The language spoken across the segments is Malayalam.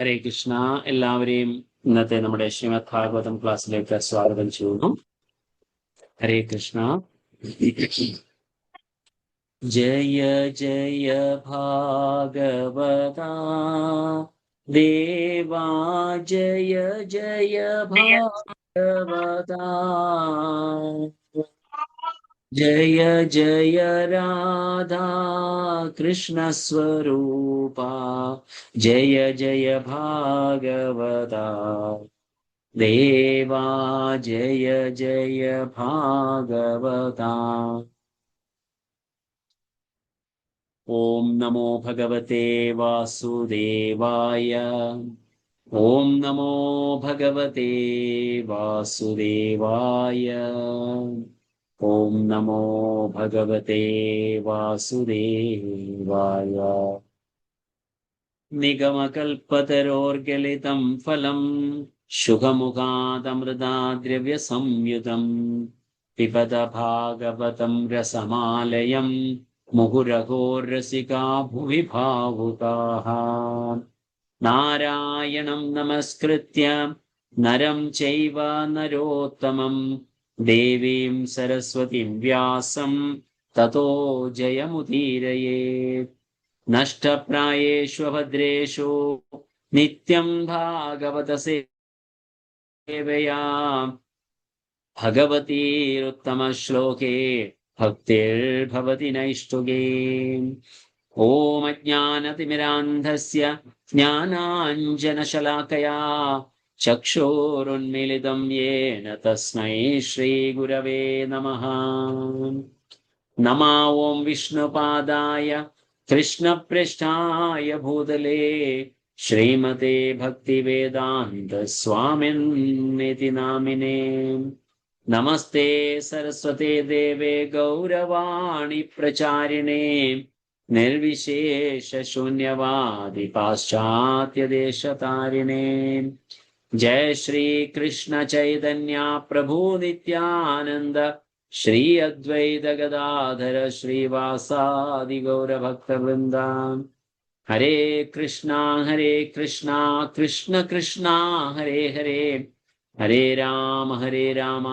ഹരേ കൃഷ്ണ. എല്ലാവരെയും ഇന്നത്തെ നമ്മുടെ ശ്രീമദ് ഭാഗവതം ക്ലാസ്സിലേക്ക് സ്വാഗതം ചെയ്യുന്നു. ഹരേ കൃഷ്ണ. ജയ ജയ ഭാഗവത ദേവാ, ജയ ജയ ഭാഗവത, ജയ ജയ രാധാ കൃഷ്ണ സ്വരൂപ, ജയ ജയ ഭാഗവത ദേവാ, ജയ ജയ ഭാഗവത. ഓം നമോ ഭഗവതേ വാസുദേവായ. ഓം നമോ ഭഗവതേ വാസുദേവായ. ഓം നമോ ഭഗവതേ വാസുദേവായ. നിഗമകൽപതരോർഗലിതം ഫലം ശുഖമുഖാദമൃതാദ്രവ്യസംയുതം പിബത ഭാഗവതം രസമാലയം മുഹുരഹോരസികാ ഭുവി ഭാവുകാഃ. നാരായണം നമസ്കൃത്യ നരം ചൈവ നരോത്തമം ദേവീം സരസ്വതീം വ്യാസം തതോ ജയമുദീരയേത്. നഷ്ടപ്രായേഷു ഭദ്രേഷു നിത്യം ഭാഗവത സേവയാ ഭഗവതീരുത്തമ ശ്ലോകേ ഭക്തിർഭവതി നൈഷ്ഠുകേ. ഓം അജ്ഞാനതിമിരാന്ധസ്യ ജ്ഞാനാഞ്ജനശലാകയാ ചക്ഷുരുന്മിലിതം യേന തസ്മൈ ശ്രീഗുരവേ നമഃ. നമോ ഓം വിഷ്ണുപാദായ കൃഷ്ണപൃഷ്ഠായ ഭൂതലേ ശ്രീമതേ ഭക്തിവേദാന്ത സ്വാമിന്നിതി നാമിനേ. നമസ്തേ സരസ്വതേ ദേവേ ഗൗരവാണി പ്രചാരിണേ നിർവിശേഷ ശൂന്യവാദി പാശ്ചാത്യദേശതാരിണേ. ജയ ശ്രീ കൃഷ്ണ ചൈതന്യ പ്രഭു നിത്യാനന്ദ ശ്രീ അദ്വൈത ഗദാധര ശ്രീവാസാദി ഗൗരഭക്തവൃന്ദ. ഹരേ കൃഷ്ണ കൃഷ്ണ കൃഷ്ണ ഹരേ ഹരേ, ഹരേ രാമ രാമ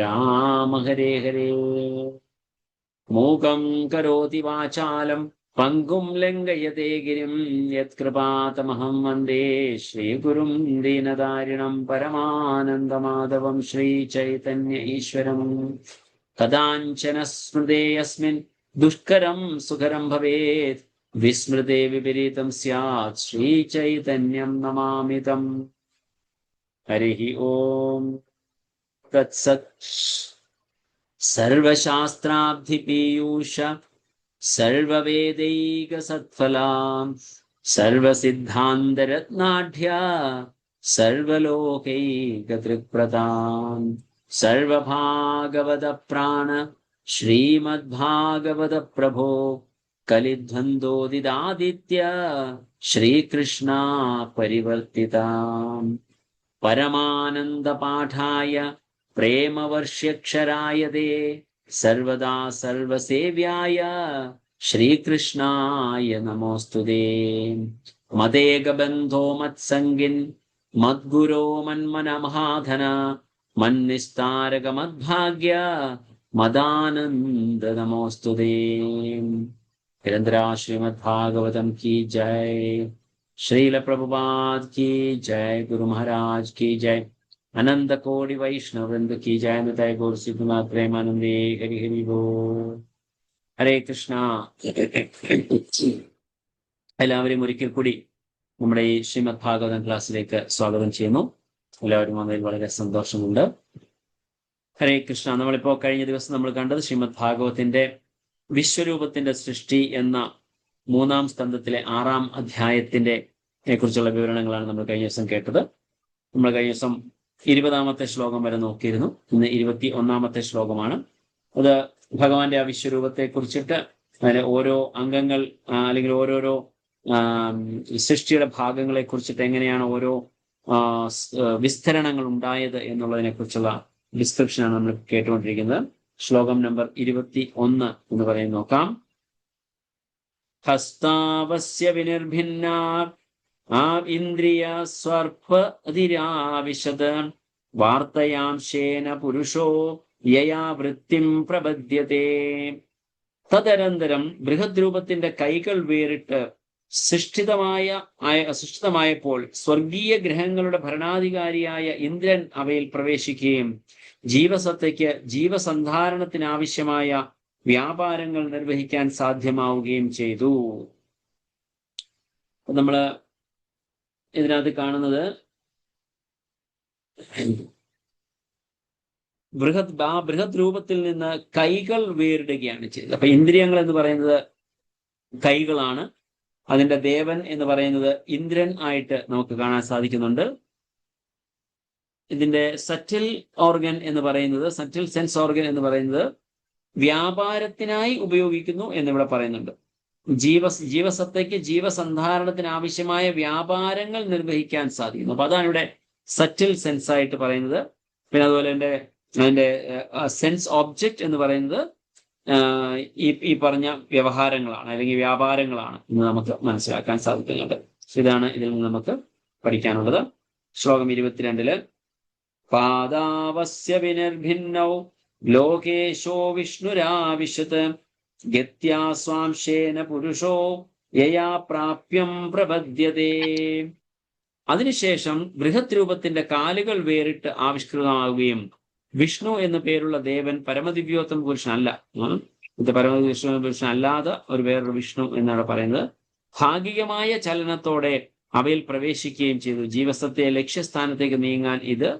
രാമ ഹരേ ഹരേ. മൂകം കരോതി വാചാലം പങ്കും ലംഘയത്തെ ഗിരിം യത്കൃപാതമഹം വന്ദേ ശ്രീഗുരും ദീനദാരിണം പരമാനന്ദമാധവം ശ്രീചൈതന്യ ഈശ്വരം. കഥാഞ്ചന സ്മൃതേ യസ്മിൻ ദുഷ്കരം സുഖരം ഭവേത് വിസ്മൃതേ വിപരീതം സ്യാത് ശ്രീചൈതന്യം നമാമി തം. ഹരി ഓം തത്സത്. സർവശാസ്ത്രാബ്ധിപീയൂഷ സർവവേദൈകസത്ഫലാം സർവസിദ്ധാന്തരത്നാഢ്യ സർവലോകൈകതൃപ്രദാം സർവഭാഗവത പ്രാണ ശ്രീമദ്ഭാഗവത പ്രഭോ കലിധ്വന്ദോദിതാദിത്യ ശ്രീകൃഷ്ണ പരിവർത്തിതാം. പരമാനന്ദപാഠായ പ്രേമവർഷ്യക്ഷരായ തേ സർവദാ സർവസേവ്യായ ശ്രീകൃഷ്ണായ നമോസ്തുതേ. മദേകബന്ധോ മത്സംഗിൻ മദ്ഗുരോ മന്മനമഹാധന മന്നിസ്താരക മദ്ഭാഗ്യ മദാനന്ദ നമോസ്തുതേ. നിരന്തര ശ്രീമദ് ഭാഗവതം की जय. श्रील प्रभुपाद की जय. गुरु महाराज की जय. अनंत कोटि वैष्णव वृंद की जय. निताय गौर सिद्धनाथ प्रेमानंदे. हरि हरि बोल. ഹരേ കൃഷ്ണ. എല്ലാവരെയും ഒരിക്കൽ കൂടി നമ്മുടെ ഈ ശ്രീമദ് ഭാഗവതം ക്ലാസ്സിലേക്ക് സ്വാഗതം ചെയ്യുന്നു. എല്ലാവരും വന്നതിൽ വളരെ സന്തോഷമുണ്ട്. ഹരേ കൃഷ്ണ. നമ്മളിപ്പോ കഴിഞ്ഞ ദിവസം നമ്മൾ കണ്ടത് ശ്രീമദ് ഭാഗവത്തിന്റെ വിശ്വരൂപത്തിന്റെ സൃഷ്ടി എന്ന 3-ാം സ്കന്ധത്തിലെ 6-ാം അധ്യായത്തിന്റെ കുറിച്ചുള്ള വിവരണങ്ങളാണ് നമ്മൾ കഴിഞ്ഞ ദിവസം കേട്ടത്. നമ്മൾ കഴിഞ്ഞ ദിവസം 20-ാമത്തെ ശ്ലോകം വരെ നോക്കിയിരുന്നു. ഇന്ന് 21-ാമത്തെ ശ്ലോകമാണ്. അത് ഭഗവാന്റെ ആ വിശ്വരൂപത്തെ കുറിച്ചിട്ട് അതിലെ ഓരോ അംഗങ്ങൾ അല്ലെങ്കിൽ ഓരോരോ സൃഷ്ടിയുടെ ഭാഗങ്ങളെ കുറിച്ചിട്ട് എങ്ങനെയാണ് ഓരോ വിസ്തരണങ്ങൾ ഉണ്ടായത് എന്നുള്ളതിനെ കുറിച്ചുള്ള ഡിസ്ക്രിപ്ഷനാണ് നമ്മൾ കേട്ടുകൊണ്ടിരിക്കുന്നത്. ശ്ലോകം നമ്പർ 21 എന്ന് പറയുന്നത് നോക്കാം. ഹസ്താവസ്യ വിനിർഭിന്ന ആ ഇന്ദ്രിയ സ്വർപ്പതിരാവിശത് വാർത്തയാംശേന പുരുഷോ യയാ വൃത്തിം പ്രബദ്ധ്യത്തെ. തദനന്തരം ബൃഹദ് രൂപത്തിന്റെ കൈകൾ വേറിട്ട് സൃഷ്ടിതമായപ്പോൾ സ്വർഗീയ ഗ്രഹങ്ങളുടെ ഭരണാധികാരിയായ ഇന്ദ്രൻ അവയിൽ പ്രവേശിക്കുകയും ജീവസത്തയ്ക്ക് ജീവസന്ധാരണത്തിനാവശ്യമായ വ്യാപാരങ്ങൾ നിർവഹിക്കാൻ സാധ്യമാവുകയും ചെയ്തു. നമ്മള് ഇതിനകത്ത് കാണുന്നത് ബൃഹദ് രൂപത്തിൽ നിന്ന് കൈകൾ വേറിടുകയാണ് ചെയ്തത്. അപ്പൊ ഇന്ദ്രിയങ്ങൾ എന്ന് പറയുന്നത് കൈകളാണ്. അതിന്റെ ദേവൻ എന്ന് പറയുന്നത് ഇന്ദ്രൻ ആയിട്ട് നമുക്ക് കാണാൻ സാധിക്കുന്നുണ്ട്. ഇതിന്റെ സറ്റിൽ ഓർഗൻ എന്ന് പറയുന്നത്, സറ്റിൽ സെൻസ് ഓർഗൻ എന്ന് പറയുന്നത് വ്യാപാരത്തിനായി ഉപയോഗിക്കുന്നു എന്നിവിടെ പറയുന്നുണ്ട്. ജീവസത്തയ്ക്ക് ജീവസന്ധാരണത്തിന് ആവശ്യമായ വ്യാപാരങ്ങൾ നിർവഹിക്കാൻ സാധിക്കുന്നു. അപ്പൊ അതാണ് ഇവിടെ സറ്റിൽ സെൻസ് ആയിട്ട് പറയുന്നത്. പിന്നെ അതുപോലെ അതിന്റെ സെൻസ് ഓബ്ജക്റ്റ് എന്ന് പറയുന്നത് ഈ പറഞ്ഞ വ്യവഹാരങ്ങളാണ് അല്ലെങ്കിൽ വ്യാപാരങ്ങളാണ് എന്ന് നമുക്ക് മനസ്സിലാക്കാൻ സാധിക്കുന്നുണ്ട്. ഇതാണ് ഇതിൽ നിന്ന് നമുക്ക് പഠിക്കാനുള്ളത്. ശ്ലോകം 22 പാദാവസ്യ വിനിർഭിന്നൗ ലോകേശോ വിഷ്ണുരാവിശത് ഗത്യാ സ്വാംശേന പുരുഷോ യയാ പ്രാപ്യം പ്രബദ്ധ്യതേ. അതിനുശേഷം ബൃഹത് രൂപത്തിന്റെ കാലുകൾ വേറിട്ട് ആവിഷ്കൃതമാവുകയും വിഷ്ണു എന്നു പേരുള്ള ദേവൻ പരമദിവ്യോത്തമ പുരുഷനല്ല, ഇത് പരമദിവ്യോത്തമ പുരുഷൻ അല്ലാതെ ഒരു വേറൊരു വിഷ്ണു എന്നാണ് പറയുന്നത്. ഭാഗികമായ ചലനത്തോടെ അവയിൽ പ്രവേശിക്കുകയും ചെയ്തു. ജീവസത്തെ ലക്ഷ്യസ്ഥാനത്തേക്ക് നീങ്ങാൻ ഇത്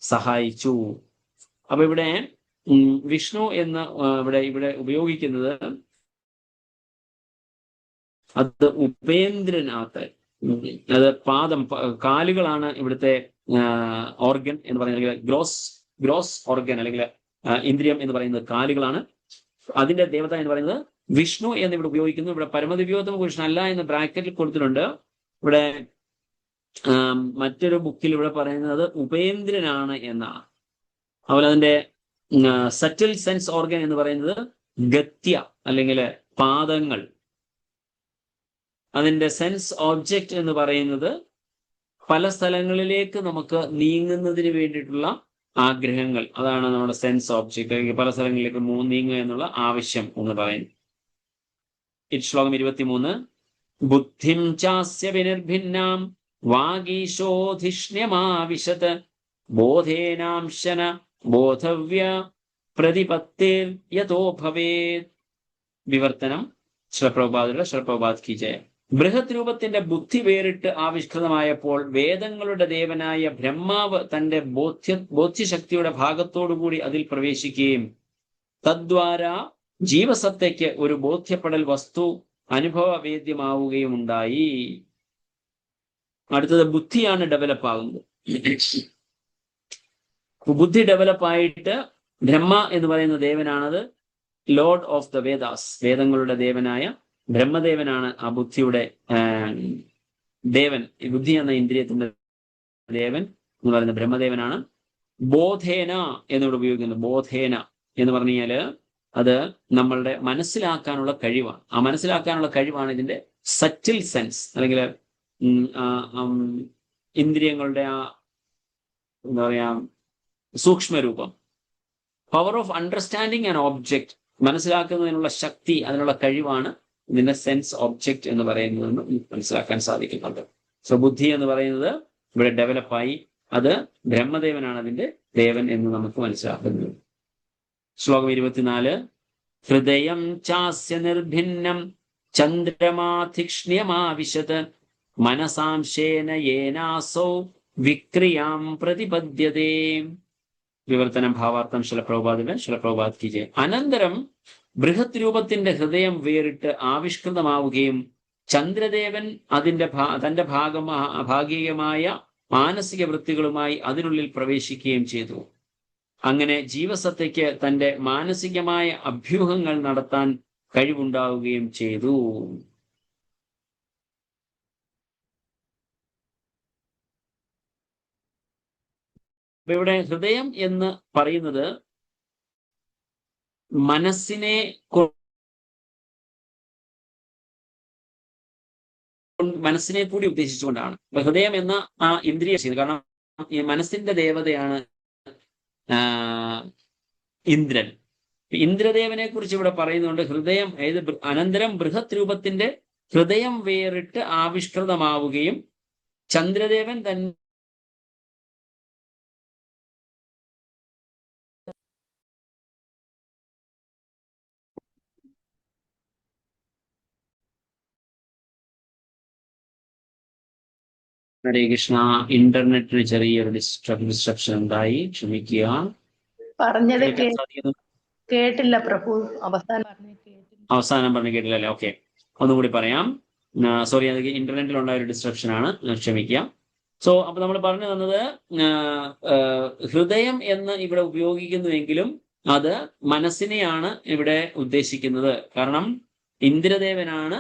സഹായിച്ചു. അപ്പൊ ഇവിടെ വിഷ്ണു എന്ന് ഇവിടെ ഉപയോഗിക്കുന്നത് അത് ഉപേന്ദ്രനാഥ്, അത് പാദം കാലുകളാണ് ഇവിടുത്തെ ഓർഗൻ എന്ന് പറയുന്നത്. ഗ്രോസ് ഓർഗൻ അല്ലെങ്കിൽ ഇന്ദ്രിയം എന്ന് പറയുന്നത് കാലുകളാണ്. അതിന്റെ ദേവത എന്ന് പറയുന്നത് വിഷ്ണു എന്ന് ഇവിടെ ഉപയോഗിക്കുന്നു. ഇവിടെ പരമദിവ്യോത്തമ പുരുഷനല്ല എന്ന് ബ്രാക്കറ്റിൽ കൊടുത്തിട്ടുണ്ട്. ഇവിടെ മറ്റൊരു ബുക്കിൽ ഇവിടെ പറയുന്നത് ഉപേന്ദ്രനാണ് എന്നാണ്. അതുപോലെ അതിന്റെ സറ്റിൽ സെൻസ് ഓർഗൻ എന്ന് പറയുന്നത് ഗത്യ അല്ലെങ്കിൽ പാദങ്ങൾ. അതിന്റെ സെൻസ് ഓബ്ജക്റ്റ് എന്ന് പറയുന്നത് പല സ്ഥലങ്ങളിലേക്ക് നമുക്ക് നീങ്ങുന്നതിന് വേണ്ടിയിട്ടുള്ള ആഗ്രഹങ്ങൾ, അതാണ് നമ്മുടെ സെൻസ് ഓബ്ജക്റ്റ്. അല്ലെങ്കിൽ പല സ്ഥലങ്ങളിലേക്ക് നീങ്ങുക എന്നുള്ള ആവശ്യം എന്ന് പറയുന്നു. ശ്ലോകം 23 ബുദ്ധിം ചാസ്യ വിനിർഭിന്നാം വാഗീശോധിഷ്ണ്യമാവിശത് ബോധേനാംശന ബോധവ്യ പ്രതിപത്തേർ യതോ ഭവേത്. വിവർത്തനം ശിലപ്രഭുപാദ് കി ജയ. ബൃഹത് രൂപത്തിന്റെ ബുദ്ധി വേറിട്ട് ആവിഷ്കൃതമായപ്പോൾ വേദങ്ങളുടെ ദേവനായ ബ്രഹ്മാവ് തന്റെ ബോധ്യശക്തിയുടെ ഭാഗത്തോടുകൂടി അതിൽ പ്രവേശിക്കുകയും തദ്വാര ജീവസത്തയ്ക്ക് ഒരു ബോധ്യപ്പെടൽ വസ്തു അനുഭവവേദ്യമാവുകയും ഉണ്ടായി. അടുത്തത് ബുദ്ധിയാണ് ഡെവലപ്പ് ആകുന്നത്. ബുദ്ധി ഡെവലപ്പായിട്ട് ബ്രഹ്മ എന്ന് പറയുന്ന ദേവനാണത് ലോർഡ് ഓഫ് ദ വേദാസ്, വേദങ്ങളുടെ ദേവനായ ബ്രഹ്മദേവനാണ് ആ ബുദ്ധിയുടെ ദേവൻ. ഈ ബുദ്ധി എന്ന ഇന്ദ്രിയത്തിന്റെ ദേവൻ എന്ന് പറയുന്ന ബ്രഹ്മദേവനാണ്. ബോധേന എന്നിവിടെ ഉപയോഗിക്കുന്നത്. ബോധേന എന്ന് പറഞ്ഞു കഴിഞ്ഞാല് അത് നമ്മളുടെ മനസ്സിലാക്കാനുള്ള കഴിവാണ്. ആ മനസ്സിലാക്കാനുള്ള കഴിവാണ് ഇതിന്റെ സറ്റിൽ സെൻസ് അല്ലെങ്കിൽ ഇന്ദ്രിയങ്ങളുടെ എന്താ പറയാ സൂക്ഷ്മരൂപം. Power of understanding and object, മനസ്സിലാക്കുന്നതിനുള്ള ശക്തി, അതിനുള്ള കഴിവാണ് ഇതിന്റെ സെൻസ് ഓബ്ജക്റ്റ് എന്ന് പറയുന്നതെന്ന് മനസ്സിലാക്കാൻ സാധിക്കുന്നുണ്ട്. സോ ബുദ്ധി എന്ന് പറയുന്നത് ഇവിടെ ഡെവലപ്പായി, അത് ബ്രഹ്മദേവനാണ് അതിന്റെ ദേവൻ എന്ന് നമുക്ക് മനസ്സിലാക്കുന്നത്. ശ്ലോകം 24 ഹൃദയം ചാസ്യ നിർഭിന്നം ചന്ദ്രമാധിക്ഷ്ണ്യമാവിശത് മനസാംശേന യേനാസൗ വിക്രിയാം പ്രതിപദ്യതേ. വിവർത്തനം ഭാവാർത്ഥം ശിലപ്രഭുപാദ് കി ജയ. അനന്തരം ബൃഹത് രൂപത്തിന്റെ ഹൃദയം വേറിട്ട് ആവിഷ്കൃതമാവുകയും ചന്ദ്രദേവൻ തന്റെ ഭാഗികമായ മാനസിക വൃത്തികളുമായി അതിനുള്ളിൽ പ്രവേശിക്കുകയും ചെയ്തു. അങ്ങനെ ജീവസത്തയ്ക്ക് തന്റെ മാനസികമായ അഭ്യൂഹങ്ങൾ നടത്താൻ കഴിവുണ്ടാവുകയും ചെയ്തു. ഇവിടെ ഹൃദയം എന്ന് പറയുന്നത് മനസ്സിനെ മനസ്സിനെ കൂടി ഉദ്ദേശിച്ചുകൊണ്ടാണ്. അപ്പൊ ഹൃദയം എന്ന ആ ഇന്ദ്രിയ ശക്തി, കാരണം ഈ മനസ്സിന്റെ ദേവതയാണ് ഇന്ദ്രൻ. ഇന്ദ്രദേവനെ കുറിച്ച് ഇവിടെ പറയുന്നുണ്ട്. ഹൃദയം അനന്തരം ബൃഹത് രൂപത്തിന്റെ ഹൃദയം വേറിട്ട് ആവിഷ്കൃതമാവുകയും ചന്ദ്രദേവൻ തന്നെ ഹരേ കൃഷ്ണ. ഇന്റർനെറ്റിന് ചെറിയൊരു ഡിസ്ട്രപ്ഷൻ ഉണ്ടായി, ക്ഷമിക്കുക. പറഞ്ഞത് കേട്ടില്ല പ്രഭു, അവസാനം പറഞ്ഞു കേട്ടില്ല അല്ലേ? ഓക്കെ, ഒന്നുകൂടി പറയാം. സോറി, അത് ഇന്റർനെറ്റിൽ ഉണ്ടായ ഒരു ഡിസ്ട്രപ്ഷൻ ആണ്, ക്ഷമിക്കുക. സോ അപ്പൊ നമ്മൾ പറഞ്ഞു തന്നത് ഹൃദയം എന്ന് ഇവിടെ ഉപയോഗിക്കുന്നുവെങ്കിലും അത് മനസ്സിനെയാണ് ഇവിടെ ഉദ്ദേശിക്കുന്നത്. കാരണം ഇന്ദ്രദേവനാണ്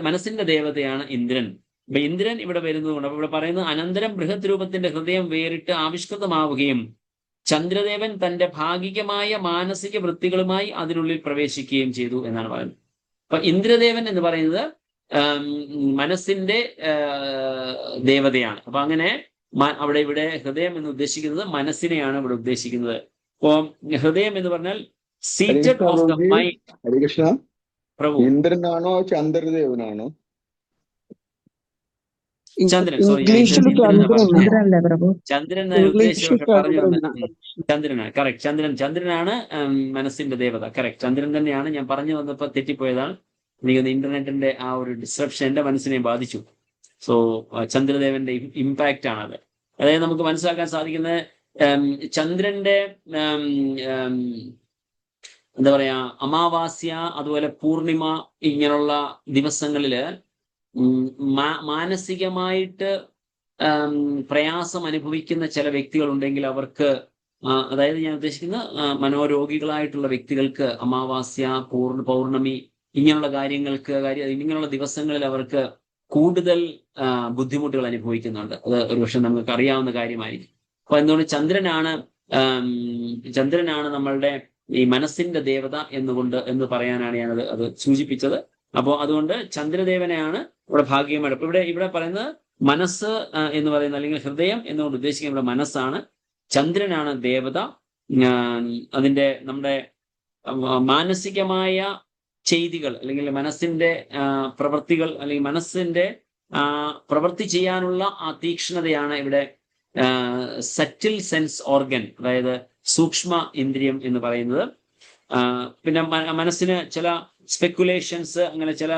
മനസ്സിന്റെ ദേവതയാണ് ഇന്ദ്രൻ. അപ്പൊ ഇന്ദ്രൻ ഇവിടെ വരുന്നതുകൊണ്ട് അപ്പൊ ഇവിടെ പറയുന്നത് അനന്തരം ബൃഹത് രൂപത്തിന്റെ ഹൃദയം വേറിട്ട് ആവിഷ്കൃതമാവുകയും ചന്ദ്രദേവൻ തന്റെ ഭാഗികമായ മാനസിക വൃത്തികളുമായി അതിനുള്ളിൽ പ്രവേശിക്കുകയും ചെയ്തു എന്നാണ് പറയുന്നത്. അപ്പൊ ഇന്ദ്രദേവൻ എന്ന് പറയുന്നത് മനസ്സിന്റെ ദേവതയാണ്. അപ്പൊ അങ്ങനെ ഇവിടെ ഹൃദയം എന്ന് ഉദ്ദേശിക്കുന്നത് മനസ്സിനെയാണ് ഇവിടെ ഉദ്ദേശിക്കുന്നത്. അപ്പൊ ഹൃദയം എന്ന് പറഞ്ഞാൽ seated of the mind. Harikrishna, Prabhu ഇന്ദ്രനാണോ ചന്ദ്രദേവനാണോ? ചന്ദ്രൻ, സോറി, ചന്ദ്രൻ ഉദ്ദേശിച്ച പറഞ്ഞു ചന്ദ്രനാണ്. കറക്റ്റ്, ചന്ദ്രനാണ് മനസ്സിന്റെ ദേവത. കറക്റ്റ്, ചന്ദ്രൻ തന്നെയാണ്. ഞാൻ പറഞ്ഞു വന്നപ്പോ തെറ്റിപ്പോയതാണ്. എനിക്കൊന്ന് ഇന്റർനെറ്റിന്റെ ആ ഒരു ഡിസ്ട്രപ്ഷൻ എന്റെ മനസ്സിനെ ബാധിച്ചു. സോ ചന്ദ്രദേവന്റെ ഇമ്പാക്റ്റ് ആണത്. അതായത് നമുക്ക് മനസ്സിലാക്കാൻ സാധിക്കുന്നത് ചന്ദ്രന്റെ എന്താ പറയാ, അമാവാസ്യ അതുപോലെ പൂർണിമ ഇങ്ങനെയുള്ള ദിവസങ്ങളില് മാനസികമായിട്ട് പ്രയാസം അനുഭവിക്കുന്ന ചില വ്യക്തികളുണ്ടെങ്കിൽ അവർക്ക്, അതായത് ഞാൻ ഉദ്ദേശിക്കുന്ന മനോരോഗികളായിട്ടുള്ള വ്യക്തികൾക്ക് അമാവാസ്യ, പൗർണമി ഇങ്ങനെയുള്ള ഇങ്ങനെയുള്ള ദിവസങ്ങളിൽ അവർക്ക് കൂടുതൽ ബുദ്ധിമുട്ടുകൾ അനുഭവിക്കുന്നുണ്ട്. അത് ഒരുപക്ഷെ നമുക്ക് അറിയാവുന്ന കാര്യമായിരിക്കും. അപ്പൊ എന്തുകൊണ്ട് ചന്ദ്രനാണ് നമ്മളുടെ ഈ മനസ്സിന്റെ ദേവത എന്ന് പറയാനാണ് ഞാനത് അത് സൂചിപ്പിച്ചത്. അപ്പോൾ അതുകൊണ്ട് ചന്ദ്രദേവനെയാണ് ഇവിടെ ഭാഗികമായിട്ട്. അപ്പൊ ഇവിടെ പറയുന്നത് മനസ്സ് എന്ന് പറയുന്നത്, അല്ലെങ്കിൽ ഹൃദയം എന്നുകൊണ്ട് ഉദ്ദേശിക്കുന്നത് ഇവിടെ മനസ്സാണ്. ചന്ദ്രനാണ് ദേവത. അതിന്റെ നമ്മുടെ മാനസികമായ ചെയ്തികൾ, അല്ലെങ്കിൽ മനസ്സിന്റെ പ്രവൃത്തികൾ, അല്ലെങ്കിൽ മനസ്സിന്റെ പ്രവൃത്തി ചെയ്യാനുള്ള ആ തീക്ഷ്ണതയാണ് ഇവിടെ സറ്റിൽ സെൻസ് ഓർഗൻ, അതായത് സൂക്ഷ്മ ഇന്ദ്രിയം എന്ന് പറയുന്നത്. പിന്നെ മനസ്സിന് ചില സ്പെക്കുലേഷൻസ്, അങ്ങനെ ചില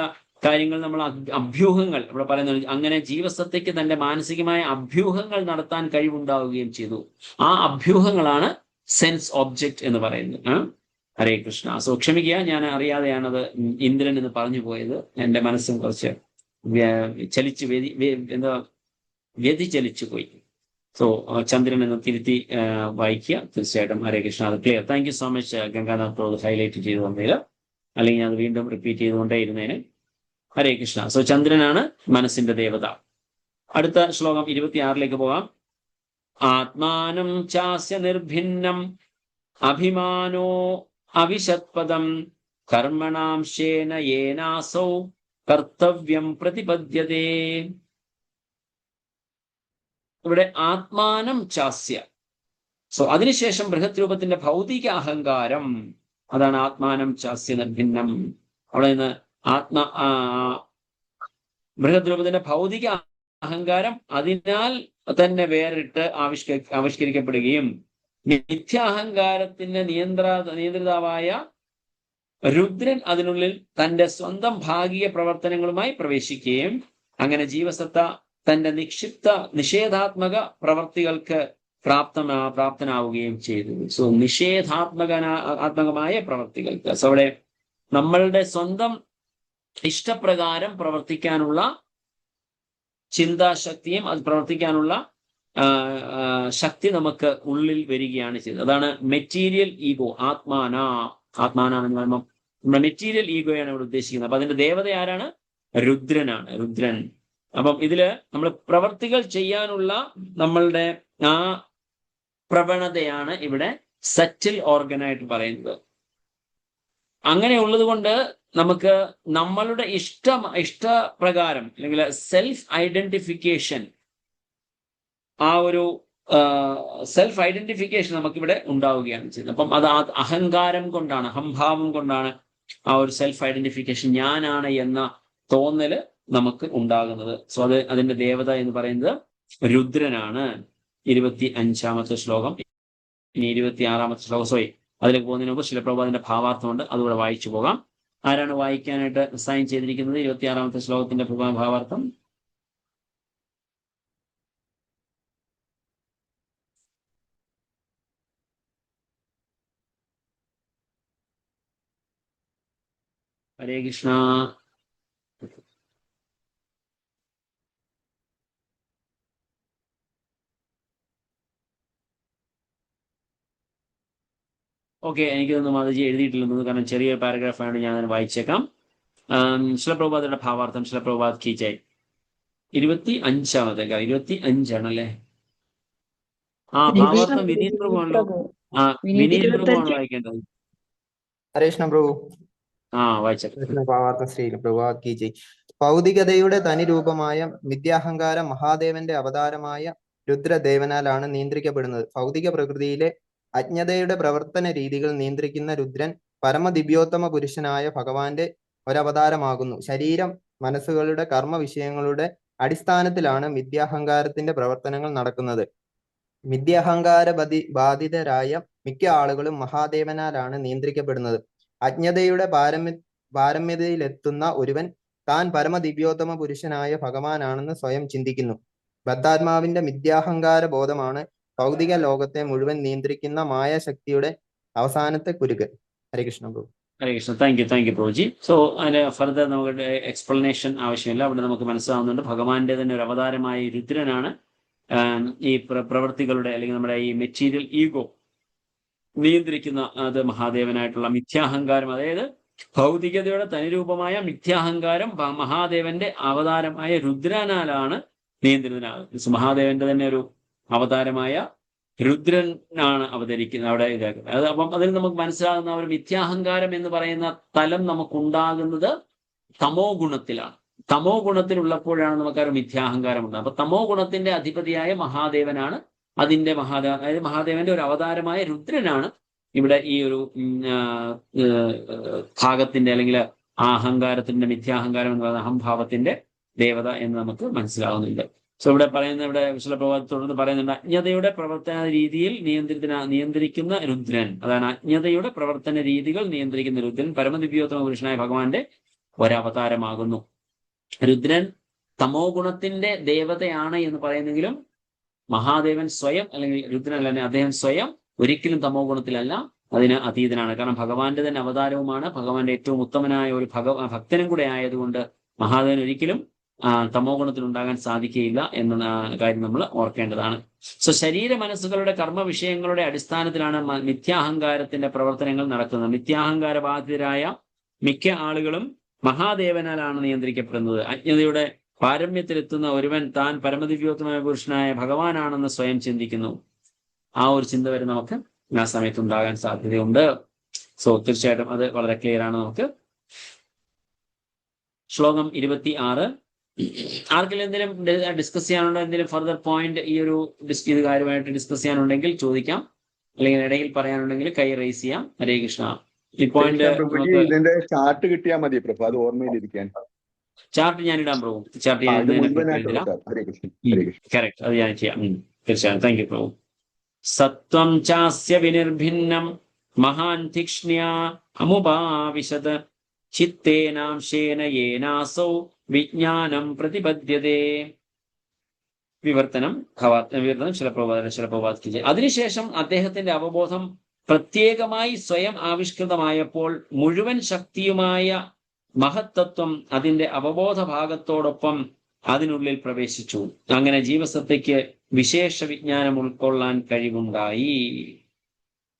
കാര്യങ്ങൾ, നമ്മൾ അഭ്യൂഹങ്ങൾ ഇവിടെ പറയുന്നത്, അങ്ങനെ ജീവസത്തയ്ക്ക് തന്റെ മാനസികമായ അഭ്യൂഹങ്ങൾ നടത്താൻ കഴിവുണ്ടാവുകയും ചെയ്തു. ആ അഭ്യൂഹങ്ങളാണ് സെൻസ് ഒബ്ജക്റ്റ് എന്ന് പറയുന്നത്. ഹരേ കൃഷ്ണ. സോ ക്ഷമിക്കുക, ഞാൻ അറിയാതെയാണത് ഇന്ദ്രൻ എന്ന് പറഞ്ഞു പോയത്. എന്റെ മനസ്സും കുറച്ച് വ്യതിചലിച്ചു പോയി. സോ ചന്ദ്രൻ എന്ന് തിരുത്തി വായിക്കുക തീർച്ചയായിട്ടും. ഹരേ കൃഷ്ണ, അത് clear. Thank you so much Ganganath, അത് ഹൈലൈറ്റ് ചെയ്തു തന്നതിൽ, അല്ലെങ്കിൽ അത് വീണ്ടും റിപ്പീറ്റ് ചെയ്തുകൊണ്ടേ ഇരുന്നതിന്. ഹരേ കൃഷ്ണ. സോ ചന്ദ്രനാണ് മനസ്സിന്റെ ദേവത. അടുത്ത ശ്ലോകം 26 പോകാം. ആത്മാനം ചാസ്യ നിർഭിന്നം അഭിമാനോ അവിശത്പദം കർമ്മണാംശേന യേനാസൗ കർത്തവ്യം പ്രതിപദ്യതേ. ഇവിടെ ആത്മാനം ചാസ്യ. സോ അതിനുശേഷം ബൃഹത് രൂപത്തിന്റെ ഭൗതിക അഹങ്കാരം, അതാണ് ആത്മാനം ചാസ്യ നിർഭിന്നം. അവിടെ നിന്ന് ബൃഹത് രൂപത്തിന്റെ ഭൗതിക അഹങ്കാരം അതിനാൽ തന്നെ വേറിട്ട് ആവിഷ്കരിക്കപ്പെടുകയും മിഥ്യാഹങ്കാരത്തിന്റെ നിയന്ത്രിതാവായ രുദ്രൻ അതിനുള്ളിൽ തന്റെ സ്വന്തം ഭാഗിക പ്രവർത്തനങ്ങളുമായി പ്രവേശിക്കുകയും അങ്ങനെ ജീവസത്ത തന്റെ നിഷേധാത്മക പ്രവർത്തികൾക്ക് പ്രാപ്തനാവുകയും ചെയ്തു. സോ ആത്മകമായ പ്രവർത്തികൾക്ക്, സോ അവിടെ നമ്മളുടെ സ്വന്തം ഇഷ്ടപ്രകാരം പ്രവർത്തിക്കാനുള്ള ചിന്താശക്തിയും അത് പ്രവർത്തിക്കാനുള്ള ശക്തി നമുക്ക് ഉള്ളിൽ വരികയാണ് ചെയ്തത്. അതാണ് മെറ്റീരിയൽ ഈഗോ. ആത്മാന എന്ന് പറയുമ്പോൾ നമ്മുടെ മെറ്റീരിയൽ ഈഗോയാണ് ഇവിടെ ഉദ്ദേശിക്കുന്നത്. അപ്പൊ അതിന്റെ ദേവത ആരാണ്? രുദ്രനാണ്, രുദ്രൻ. അപ്പം ഇതില് നമ്മൾ പ്രവർത്തികൾ ചെയ്യാനുള്ള നമ്മളുടെ ആ പ്രവണതയാണ് ഇവിടെ സറ്റിൽ ഓർഗനായിട്ട് പറയുന്നത്. അങ്ങനെ ഉള്ളത് കൊണ്ട് നമുക്ക് നമ്മളുടെ ഇഷ്ടപ്രകാരം അല്ലെങ്കിൽ സെൽഫ് ഐഡന്റിഫിക്കേഷൻ, ആ ഒരു സെൽഫ് ഐഡന്റിഫിക്കേഷൻ നമുക്കിവിടെ ഉണ്ടാവുകയാണ് ചെയ്യുന്നത്. അപ്പം അത് അഹങ്കാരം കൊണ്ടാണ്, അഹംഭാവം കൊണ്ടാണ് ആ ഒരു സെൽഫ് ഐഡന്റിഫിക്കേഷൻ, ഞാനാണ് എന്ന തോന്നല് നമുക്ക് ഉണ്ടാകുന്നത്. സോ അതിന്റെ ദേവത എന്ന് പറയുന്നത് രുദ്രനാണ്. 25-ാമത്തെ ശ്ലോകം. ഇനി 26-ാമത്തെ ശ്ലോകം, അതിലേക്ക് പോകുന്നതിന് മുമ്പ് ശിലപ്രഭുപാദിന്റെ ഭാവാർത്ഥമുണ്ട്, അതുകൂടെ വായിച്ചു പോകാം. ആരാണ് വായിക്കാനായിട്ട് സൈൻ ചെയ്തിരിക്കുന്നത് 26-ാമത്തെ ശ്ലോകത്തിന്റെ ഭാവാർത്ഥം? ഹരേ കൃഷ്ണ. ഓക്കെ, എനിക്കൊന്നും മാതാജി എഴുതിയിട്ടില്ലെന്ന്, കാരണം ചെറിയ പാരഗ്രാഫ് ആണ്, ഞാൻ വായിച്ചേക്കാം. ശിലപ്രഭുപാദയുടെ ഭാവാർത്ഥം. ശിലപ്രഭുപാദ് കി ജയ്. 25-ാമത്തെ 25ആണല്ലേ? ആ ഭാവാർത്ഥം വിനീത് പ്രഭുവാണല്ലോ. വിനീത് പ്രഭുവാണ് വായിക്കേണ്ടത്. ഹരേ കൃഷ്ണ പ്രഭു. വായിച്ചേക്കാം. ഭാവാർത്ഥം ശ്രീ പ്രഭുപാദ് കി ജയ്. ഭൗതികതയുടെ തനിരൂപമായ മിഥ്യാഹങ്കാരം മഹാദേവന്റെ അവതാരമായ രുദ്രദേവനാലാണ് നിയന്ത്രിക്കപ്പെടുന്നത്. ഭൗതിക പ്രകൃതിയിലെ അജ്ഞതയുടെ പ്രവർത്തന രീതികൾ നിയന്ത്രിക്കുന്ന രുദ്രൻ പരമദിവ്യോത്തമ പുരുഷനായ ഭഗവാന്റെ ഒരവതാരമാകുന്നു. ശരീരം, മനസ്സുകളുടെ കർമ്മ വിഷയങ്ങളുടെ അടിസ്ഥാനത്തിലാണ് മിഥ്യാഹങ്കാരത്തിന്റെ പ്രവർത്തനങ്ങൾ നടക്കുന്നത്. മിഥ്യാഹങ്കാര ബാധിതരായ മിക്ക ആളുകളും മഹാദേവനാലാണ് നിയന്ത്രിക്കപ്പെടുന്നത്. അജ്ഞതയുടെ പാരമ്യതയിലെത്തുന്ന ഒരുവൻ താൻ പരമദിവ്യോത്തമ പുരുഷനായ ഭഗവാനാണെന്ന് സ്വയം ചിന്തിക്കുന്നു. ബദ്ധാത്മാവിന്റെ മിഥ്യാഹങ്കാര ബോധമാണ് ഭൗതിക ലോകത്തെ മുഴുവൻ നിയന്ത്രിക്കുന്ന മായാശക്തിയുടെ അവസാനത്തെ കുരുക്ക്. Harikrishna Prabhu. Hare Krishna. Thank you Prabhuji. So അതിന്റെ ഫർദർ നമുക്ക് എക്സ്പ്ലനേഷൻ ആവശ്യമില്ല. അവിടെ നമുക്ക് മനസ്സിലാവുന്നുണ്ട് ഭഗവാന്റെ തന്നെ ഒരു അവതാരമായ രുദ്രനാണ് ഈ പ്രവൃത്തികളുടെ, അല്ലെങ്കിൽ നമ്മുടെ ഈ മെറ്റീരിയൽ ഈഗോ നിയന്ത്രിക്കുന്ന അത് മഹാദേവനായിട്ടുള്ള മിഥ്യാഹങ്കാരം, അതായത് ഭൗതികതയുടെ തനിരൂപമായ മിഥ്യാഹങ്കാരം മഹാദേവന്റെ അവതാരമായ രുദ്രനാലാണ് നിയന്ത്രിതനാകുന്നത്. മഹാദേവന്റെ തന്നെ ഒരു അവതാരമായ രുദ്രനാണ് അവതരിക്കുന്നത് അവിടെ ഇതാക്കുന്നത്. അപ്പം അതിൽ നമുക്ക് മനസ്സിലാകുന്ന ഒരു മിഥ്യാഹങ്കാരം എന്ന് പറയുന്ന തലം നമുക്കുണ്ടാകുന്നത് തമോ ഗുണത്തിലാണ്. തമോ ഗുണത്തിലുള്ളപ്പോഴാണ് നമുക്ക് ആ ഒരു മിഥ്യാഹങ്കാരം ഉണ്ടാകുന്നത്. അപ്പൊ തമോ ഗുണത്തിന്റെ അധിപതിയായ മഹാദേവനാണ് അതിന്റെ അതായത് മഹാദേവന്റെ ഒരു അവതാരമായ രുദ്രനാണ് ഇവിടെ ഈ ഒരു ഭാഗത്തിന്റെ, അല്ലെങ്കിൽ ആ അഹങ്കാരത്തിന്റെ, മിഥ്യാഹങ്കാരം എന്ന് പറയുന്ന അഹംഭാവത്തിന്റെ ദേവത എന്ന് നമുക്ക് മനസ്സിലാവുന്നുണ്ട്. സോ ഇവിടെ ശിലപ്രഭുപാദ് തുടർന്ന് പറയുന്നുണ്ട്, അജ്ഞതയുടെ പ്രവർത്തന രീതിയിൽ നിയന്ത്രിക്കുന്ന രുദ്രൻ. അതാണ് അജ്ഞതയുടെ പ്രവർത്തന രീതികൾ നിയന്ത്രിക്കുന്ന രുദ്രൻ പരമദിവ്യോത്തമ പുരുഷനായ ഭഗവാന്റെ ഒരവതാരമാകുന്നു. രുദ്രൻ തമോ ഗുണത്തിന്റെ ദേവതയാണ് എന്ന് പറയുന്നെങ്കിലും മഹാദേവൻ സ്വയം, അല്ലെങ്കിൽ രുദ്രൻ അല്ല, അദ്ദേഹം സ്വയം ഒരിക്കലും തമോ ഗുണത്തിലല്ല, അതിന് അതീതനാണ്. കാരണം ഭഗവാന്റെ തന്നെ അവതാരവുമാണ്, ഭഗവാന്റെ ഏറ്റവും ഉത്തമനായ ഒരു ഭക്തനും കൂടെ ആയതുകൊണ്ട് മഹാദേവൻ ഒരിക്കലും തമോ ഗുണത്തിൽ ഉണ്ടാകാൻ സാധിക്കുകയില്ല എന്ന കാര്യം നമ്മൾ ഓർക്കേണ്ടതാണ്. സോ ശരീര മനസ്സുകളുടെ കർമ്മ വിഷയങ്ങളുടെ അടിസ്ഥാനത്തിലാണ് മിഥ്യാഹങ്കാരത്തിന്റെ പ്രവർത്തനങ്ങൾ നടക്കുന്നത്. മിഥ്യാഹങ്കാര ബാധിതരായ മിക്ക ആളുകളും മഹാദേവനാലാണ് നിയന്ത്രിക്കപ്പെടുന്നത്. അജ്ഞതയുടെ പാരമ്യത്തിലെത്തുന്ന ഒരുവൻ താൻ പരമദിവ്യോത്തമായ പുരുഷനായ ഭഗവാനാണെന്ന് സ്വയം ചിന്തിക്കുന്നു. ആ ഒരു ചിന്ത വരെ നമുക്ക് ആ സമയത്ത് ഉണ്ടാകാൻ സാധ്യതയുണ്ട്. സോ തീർച്ചയായിട്ടും അത് വളരെ ക്ലിയർ ആണ്. നമുക്ക് ശ്ലോകം 26. ആർക്കെങ്കിലും എന്തെങ്കിലും ഡിസ്കസ് ചെയ്യാനുണ്ടോ? എന്തെങ്കിലും ഫർദർ പോയിന്റ് ഈ ഒരു ഇത് കാര്യമായിട്ട് ഡിസ്കസ് ചെയ്യാനുണ്ടെങ്കിൽ ചോദിക്കാം, അല്ലെങ്കിൽ ഇടയിൽ പറയാനുണ്ടെങ്കിൽ കൈ റേസ് ചെയ്യാം. ഹരേ കൃഷ്ണ. ഈ പോയിന്റ് ഇതിന്റെ ചാർട്ട് കിട്ടിയാൽ മതി പ്രഭു, അത് ഓർമ്മയിലിരിക്കാൻ. ചാർട്ട് ഞാൻ ഇടാൻ പ്രഭു. ചാർട്ട് കറക്റ്റ്, അത് ഞാൻ ചെയ്യാം. തീർച്ചയായും. താങ്ക് യു പ്രഭു. സത്വം ചാസ്യ വിനിർഭിന്നം മഹാൻ തീക്ഷ്ണ്യാ അമുപാവിശത് ചിത്തേനാംശേന യേനാസൗ വിജ്ഞാനം പ്രതിപദ്യതേ. വിവർത്തനം ശിലപ്രഭുപാദ് കി ജയ്. അതിനുശേഷം അദ്ദേഹത്തിന്റെ അവബോധം പ്രത്യേകമായി സ്വയം ആവിഷ്കൃതമായപ്പോൾ മുഴുവൻ ശക്തിയുമായ മഹത്തത്വം അതിന്റെ അവബോധ ഭാഗത്തോടൊപ്പം അതിനുള്ളിൽ പ്രവേശിച്ചു. അങ്ങനെ ജീവസത്തയ്ക്ക് വിശേഷ വിജ്ഞാനം ഉൾക്കൊള്ളാൻ കഴിവുണ്ടായി.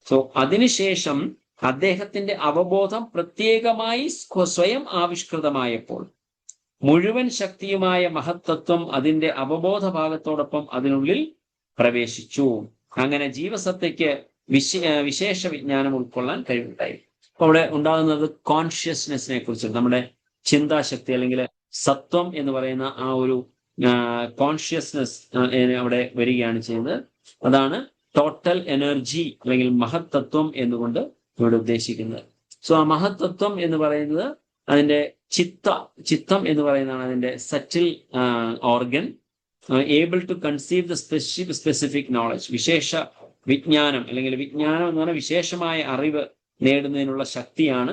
സോ അതിനുശേഷം അദ്ദേഹത്തിന്റെ അവബോധം പ്രത്യേകമായി സ്വയം ആവിഷ്കൃതമായപ്പോൾ മുഴുവൻ ശക്തിയുമായ മഹത്തത്വം അതിന്റെ അവബോധ ഭാഗത്തോടൊപ്പം അതിനുള്ളിൽ പ്രവേശിച്ചു. അങ്ങനെ ജീവസത്തയ്ക്ക് വിശേഷ വിജ്ഞാനം ഉൾക്കൊള്ളാൻ കഴിവുണ്ടായി. അപ്പൊ അവിടെ ഉണ്ടാകുന്നത് കോൺഷ്യസ്നെസ്സിനെ കുറിച്ച്, നമ്മുടെ ചിന്താശക്തി അല്ലെങ്കിൽ സത്വം എന്ന് പറയുന്ന ആ ഒരു കോൺഷ്യസ്നെസ് അവിടെ വരികയാണ് ചെയ്യുന്നത്. അതാണ് ടോട്ടൽ എനർജി അല്ലെങ്കിൽ മഹത്തത്വം എന്നുകൊണ്ട് ഇവിടെ ഉദ്ദേശിക്കുന്നത്. സോ ആ മഹത്തത്വം എന്ന് പറയുന്നത് അതിന്റെ ചിത്തം എന്ന് പറയുന്നതാണ് അതിന്റെ subtle organ, able to conceive the specific knowledge. വിശേഷ വിജ്ഞാനം അല്ലെങ്കിൽ വിജ്ഞാനം എന്ന് പറഞ്ഞാൽ വിശേഷമായ അറിവ് നേടുന്നതിനുള്ള ശക്തിയാണ്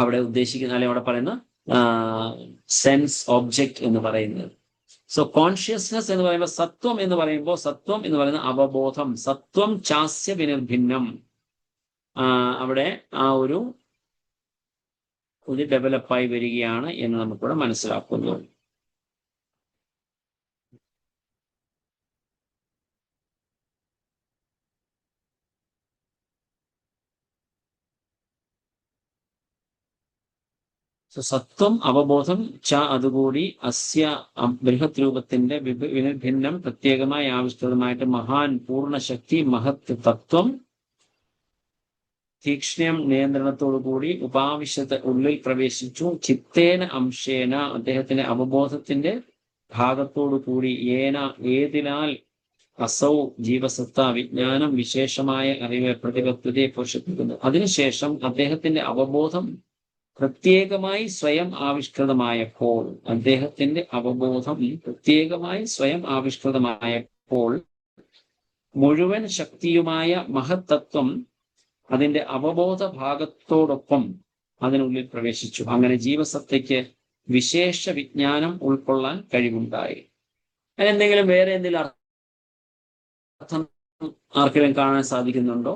അവിടെ ഉദ്ദേശിക്കുന്ന, അല്ലെങ്കിൽ അവിടെ പറയുന്ന സെൻസ് ഒബ്ജക്റ്റ് എന്ന് പറയുന്നത്. സോ കോൺഷ്യസ്നെസ് എന്ന് പറയുമ്പോൾ സത്വം എന്ന് പറയുന്ന അവബോധം, സത്വം ചാസ്യ വിനിർഭിന്നം, അവിടെ ആ ഒരു ഡെവലപ്പായി വരികയാണ് എന്ന് നമുക്കിവിടെ മനസ്സിലാക്കുന്നു. സത്വം അവബോധം ച അതുകൂടി അസ്യ ബൃഹത് രൂപത്തിന്റെ വിനിർഭിന്നം പ്രത്യേകമായി ആവിഷ്കൃതമായിട്ട് മഹാൻ പൂർണ്ണശക്തി മഹത് തത്വം തീക്ഷ്ണ്യം നിയന്ത്രണത്തോടുകൂടി ഉപാവിശത്ത് ഉള്ളിൽ പ്രവേശിച്ചു. ചിത്തേന അംശേന അദ്ദേഹത്തിന്റെ അവബോധത്തിന്റെ ഭാഗത്തോടു കൂടി ഏതിനാൽ അസൗ ജീവസത്ത വിജ്ഞാനം വിശേഷമായ അറിവ് പ്രതിബദ്ധതയെ പോഷിപ്പിക്കുന്നു. അതിനുശേഷം അദ്ദേഹത്തിന്റെ അവബോധം പ്രത്യേകമായി സ്വയം ആവിഷ്കൃതമായപ്പോൾ മുഴുവൻ ശക്തിയുമായ മഹത്തത്വം അതിന്റെ അവബോധ ഭാഗത്തോടൊപ്പം അതിനുള്ളിൽ പ്രവേശിച്ചു. അങ്ങനെ ജീവസത്തയ്ക്ക് വിശേഷ വിജ്ഞാനം ഉൾക്കൊള്ളാൻ കഴിവുണ്ടായി. അതിനെന്തെങ്കിലും വേറെ എന്തെങ്കിലും അർത്ഥം ആർക്കെങ്കിലും കാണാൻ സാധിക്കുന്നുണ്ടോ?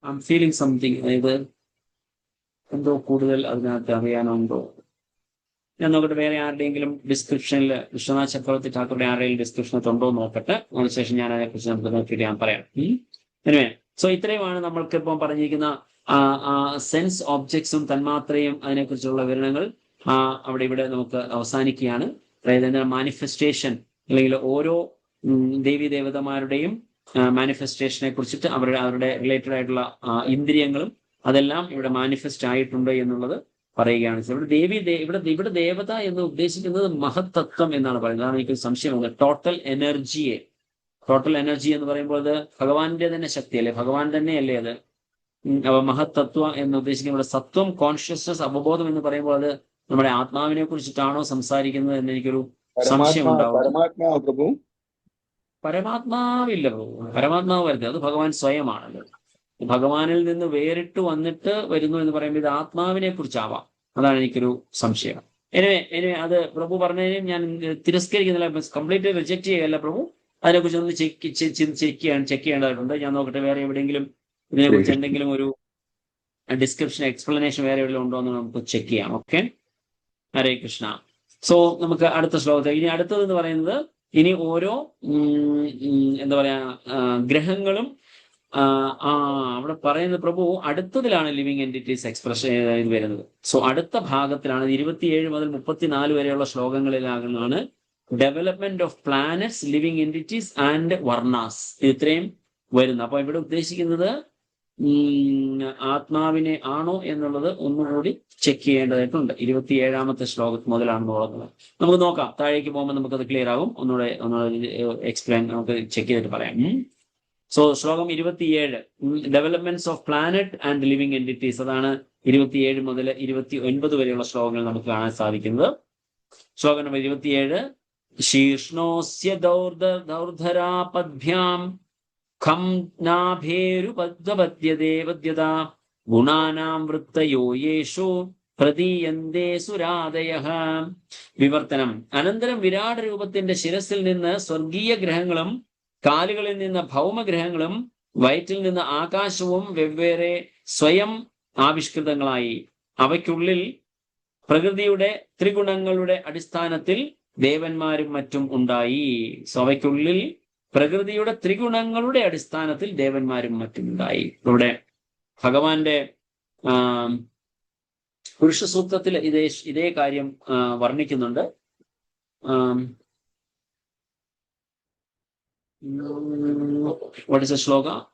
ഐ എം ഫീലിംഗ് സംതിങ്, അതായത് എന്തോ കൂടുതൽ അതിനകത്ത് അറിയാനുണ്ടോ? ഞാൻ നോക്കട്ടെ, വേറെ ആരുടെയെങ്കിലും ഡിസ്ക്രിപ്ഷനിൽ വിശ്വനാഥ് ചക്രവർത്തി ഠാക്കൂറിന്റെ ആരുടെയും ഡിസ്ക്രിപ്ഷനകത്ത് ഉണ്ടോ എന്ന് നോക്കട്ടെ. അതിനുശേഷം ഞാൻ അതിനെക്കുറിച്ച് നമുക്ക് നോക്കിയിട്ട് ഞാൻ പറയാം. സോ ഇത്രയുമാണ് നമ്മൾക്ക് ഇപ്പം പറഞ്ഞിരിക്കുന്ന സെൻസ് ഓബ്ജക്ട്സും തന്മാത്രയും അതിനെക്കുറിച്ചുള്ള വിവരണങ്ങൾ ഇവിടെ നമുക്ക് അവസാനിക്കുകയാണ്. അതായത് മാനിഫെസ്റ്റേഷൻ അല്ലെങ്കിൽ ഓരോ ദേവീ ദേവതമാരുടെയും മാനിഫെസ്റ്റേഷനെ കുറിച്ചിട്ട് അവരുടെ റിലേറ്റഡ് ആയിട്ടുള്ള ഇന്ദ്രിയങ്ങളും അതെല്ലാം ഇവിടെ മാനിഫെസ്റ്റ് ആയിട്ടുണ്ട് എന്നുള്ളത് പറയുകയാണ്. ഇവിടെ ദേവത എന്ന് ഉദ്ദേശിക്കുന്നത് മഹത്തത്വം എന്നാണ് പറയുന്നത്. അതാണ് എനിക്ക് സംശയമുണ്ട്. ടോട്ടൽ എനർജി എന്ന് പറയുമ്പോൾ അത് ഭഗവാന്റെ തന്നെ ശക്തിയല്ലേ, ഭഗവാൻ തന്നെയല്ലേ അത്. അപ്പൊ മഹത്തത്വം എന്ന് ഉദ്ദേശിക്കുന്നത് ഇവിടെ സത്വം, കോൺഷ്യസ്നസ്, അവബോധം എന്ന് പറയുമ്പോൾ അത് നമ്മുടെ ആത്മാവിനെ കുറിച്ചിട്ടാണോ സംസാരിക്കുന്നത് എന്ന് എനിക്കൊരു സംശയം ഉണ്ടാവും. പരമാത്മാവില്ല, പരമാത്മാവ് വരുന്നത് അത് ഭഗവാൻ സ്വയമാണല്ലോ. ഭഗവാനിൽ നിന്ന് വേറിട്ട് വന്നിട്ട് വരുന്നു എന്ന് പറയുമ്പോൾ ഇത് ആത്മാവിനെ കുറിച്ചാവാം. അതാണ് എനിക്കൊരു സംശയം. എനിവേ അത് പ്രഭു പറഞ്ഞതിനും ഞാൻ തിരസ്കരിക്കുന്നില്ല, കംപ്ലീറ്റ് റിജക്ട് ചെയ്യല്ല പ്രഭു. അതിനെക്കുറിച്ച് ഒന്ന് ചെക്ക് ചെയ്യേണ്ടതായിട്ടുണ്ട്. ഞാൻ നോക്കട്ടെ വേറെ എവിടെയെങ്കിലും ഇതിനെക്കുറിച്ച് എന്തെങ്കിലും ഒരു ഡിസ്ക്രിപ്ഷൻ എക്സ്പ്ലനേഷൻ വേറെ എവിടെയെങ്കിലും ഉണ്ടോ എന്ന് നമുക്ക് ചെക്ക് ചെയ്യാം. ഓക്കെ, ഹരേ കൃഷ്ണ. സോ നമുക്ക് അടുത്ത ശ്ലോകത്തെ, ഇനി അടുത്തതെന്ന് പറയുന്നത് ഇനി ഓരോ എന്താ പറയാ ഗ്രഹങ്ങളും അവിടെ പറയുന്നത് പ്രഭു അടുത്തതിലാണ് ലിവിങ് എൻറ്റിറ്റീസ് എക്സ്പ്രഷൻ ഇത് വരുന്നത്. സോ അടുത്ത ഭാഗത്തിലാണ് 27 മുതൽ 34 വരെയുള്ള ശ്ലോകങ്ങളിലാകുന്നതാണ് development of planets, living entities and varnas. ഇത്രയും വരുന്നത്. അപ്പൊ ഇവിടെ ഉദ്ദേശിക്കുന്നത് ആത്മാവിനെ ആണോ എന്നുള്ളത് ഒന്നുകൂടി ചെക്ക് ചെയ്യേണ്ടതായിട്ടുണ്ട്. 27ാമത്തെ ശ്ലോകത്ത് മുതലാണ് തുടങ്ങുന്നത്. നമുക്ക് നോക്കാം, താഴേക്ക് പോകുമ്പോൾ നമുക്കത് ക്ലിയർ ആകും. ഒന്നുകൂടെ എക്സ്പ്ലെയിൻ നമുക്ക് ചെക്ക് ചെയ്തിട്ട് പറയാം. സോ ശ്ലോകം 27 developments of planet and living entities, അതാണ് 27 മുതൽ 29 വരെയുള്ള ശ്ലോകങ്ങൾ നമുക്ക് കാണാൻ സാധിക്കുന്നത്. ശ്ലോകം നമ്പർ 27 ശീർഷ്ണോസ്യ ദൗർധരാപദ്ഭ്യാം ഖം നാഭേരുപദ്വപദ്യതേ ഗുണാനാം വൃത്തയോ യേഷു പ്രതീയന്തേ സുരാദയഃ. വിവർത്തനം. അനന്തരം വിരാട് രൂപത്തിന്റെ ശിരസിൽ നിന്ന് സ്വർഗീയ ഗ്രഹങ്ങളും കാലുകളിൽ നിന്ന് ഭൗമഗ്രഹങ്ങളും വയറ്റിൽ നിന്ന് ആകാശവും വെവ്വേറെ സ്വയം ആവിഷ്കൃതങ്ങളായി. അവയ്ക്കുള്ളിൽ പ്രകൃതിയുടെ ത്രിഗുണങ്ങളുടെ അടിസ്ഥാനത്തിൽ ദേവന്മാരും മറ്റും ഉണ്ടായി. സോ അവയ്ക്കുള്ളിൽ പ്രകൃതിയുടെ ത്രിഗുണങ്ങളുടെ അടിസ്ഥാനത്തിൽ ദേവന്മാരും മറ്റും ഉണ്ടായി. ഇവിടെ ഭഗവാന്റെ പുരുഷസൂക്തത്തിൽ ഇതേ കാര്യം വർണ്ണിക്കുന്നുണ്ട്. What is the shloka?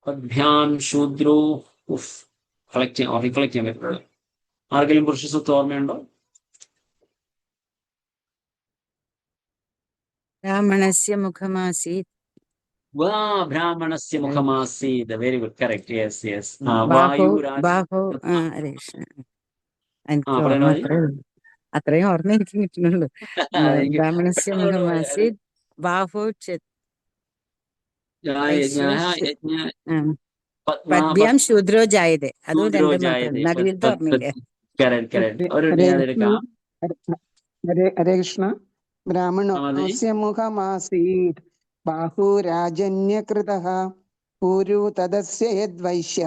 Padbhyam Shudro. Reflect ചെയ്യാൻ പറ്റുന്നത് ആർക്കെങ്കിലും പുരുഷ സൂക്തം ഓർമ്മയുണ്ടോ? ബ്രാഹ്മണസ്യ മുഖമാസീത്. ബ്രാഹ്മണസ്യ മുഖമാസീത്. Very good, correct. Yes yes. ബാഹു ഹരേ കൃഷ്ണ. എനിക്ക് ഓർമ്മ അത്രയും ഓർമ്മ എനിക്ക് കിട്ടുന്നുള്ളൂ. ബ്രാഹ്മണസ്യ മുഖമാസീത് ബാഹു പദ്ഭ്യാം ശൂദ്രോ ജായതേ. അതും രണ്ടും മാത്രം, നടുവിലത്തെ ഓർമ്മയില്ല. ഹരേ കൃഷ്ണ. ബ്രാഹ്മണോസ്യ മുഖമാസീത് ബാഹുരാജന്യകൃതഃ പൂരു തദസ്യ യദ്വൈശ്യ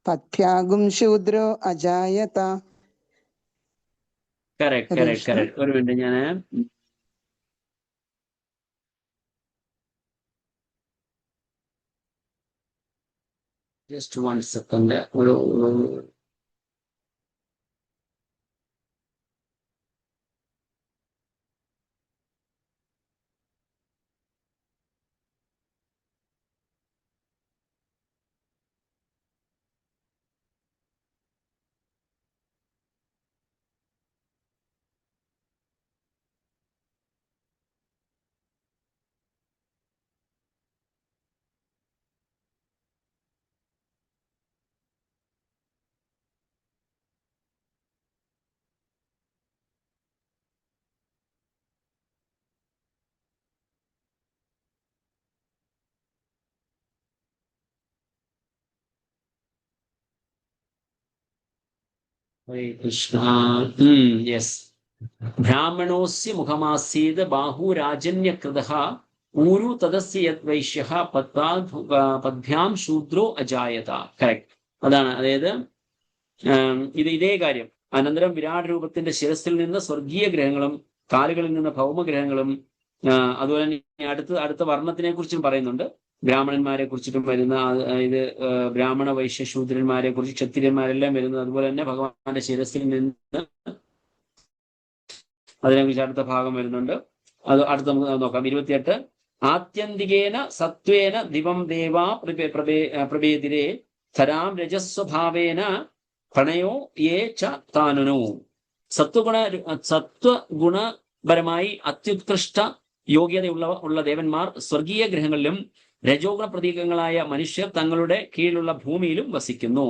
പദ്ഭ്യാഗും ശൂദ്രോ അജായത. ഒരു മിനിറ്റ്, ഞാന് ജസ്റ്റ് 1 സെക്കൻഡ്. ഒരു ഹരേ കൃഷ്ണ. യെസ്. ബ്രാഹ്മണോസ്യ മുഖമാസീത് ബാഹുരാജന്യകൃതഃ ഊരു തദസ്യ യദ്വൈശ്യഃ പദ്ഭ്യാം ശൂദ്രോ അജായത. കറക്റ്റ്, അതാണ്. അതായത് ഇതേ കാര്യം. അനന്തരം വിരാട് രൂപത്തിന്റെ ശിരസിൽ നിന്ന് സ്വർഗീയ ഗ്രഹങ്ങളും കാലുകളിൽ നിന്ന് ഭൗമഗ്രഹങ്ങളും അതുപോലെ തന്നെ അടുത്ത വർണ്ണത്തിനെ കുറിച്ചും പറയുന്നുണ്ട്. ബ്രാഹ്മണന്മാരെ കുറിച്ചിട്ടും വരുന്ന ഇത് ബ്രാഹ്മണ വൈശ്യ ശൂദ്രന്മാരെ കുറിച്ച്, ക്ഷത്രിയന്മാരെല്ലാം വരുന്നത്. അതുപോലെ തന്നെ ഭഗവാന്റെ ശിരസിൽ നിന്ന് അതിനെക്കുറിച്ച് അടുത്ത ഭാഗം വരുന്നുണ്ട്. അത് അടുത്ത് നമുക്ക് നോക്കാം. 28. ആത്യന്തികേന സത്വേന ദിവം ദേവാ പ്രഭേദിരേ ധരാം രജസ്വഭാവേന പ്രണയോ യേ ച താനുനു. സത്വഗുണപരമായി അത്യുത്കൃഷ്ട യോഗ്യതയുള്ള ദേവന്മാർ സ്വർഗീയ ഗ്രഹങ്ങളിലും രജോഗുണ പ്രതീകങ്ങളായ മനുഷ്യർ തങ്ങളുടെ കീഴിലുള്ള ഭൂമിയിലും വസിക്കുന്നു.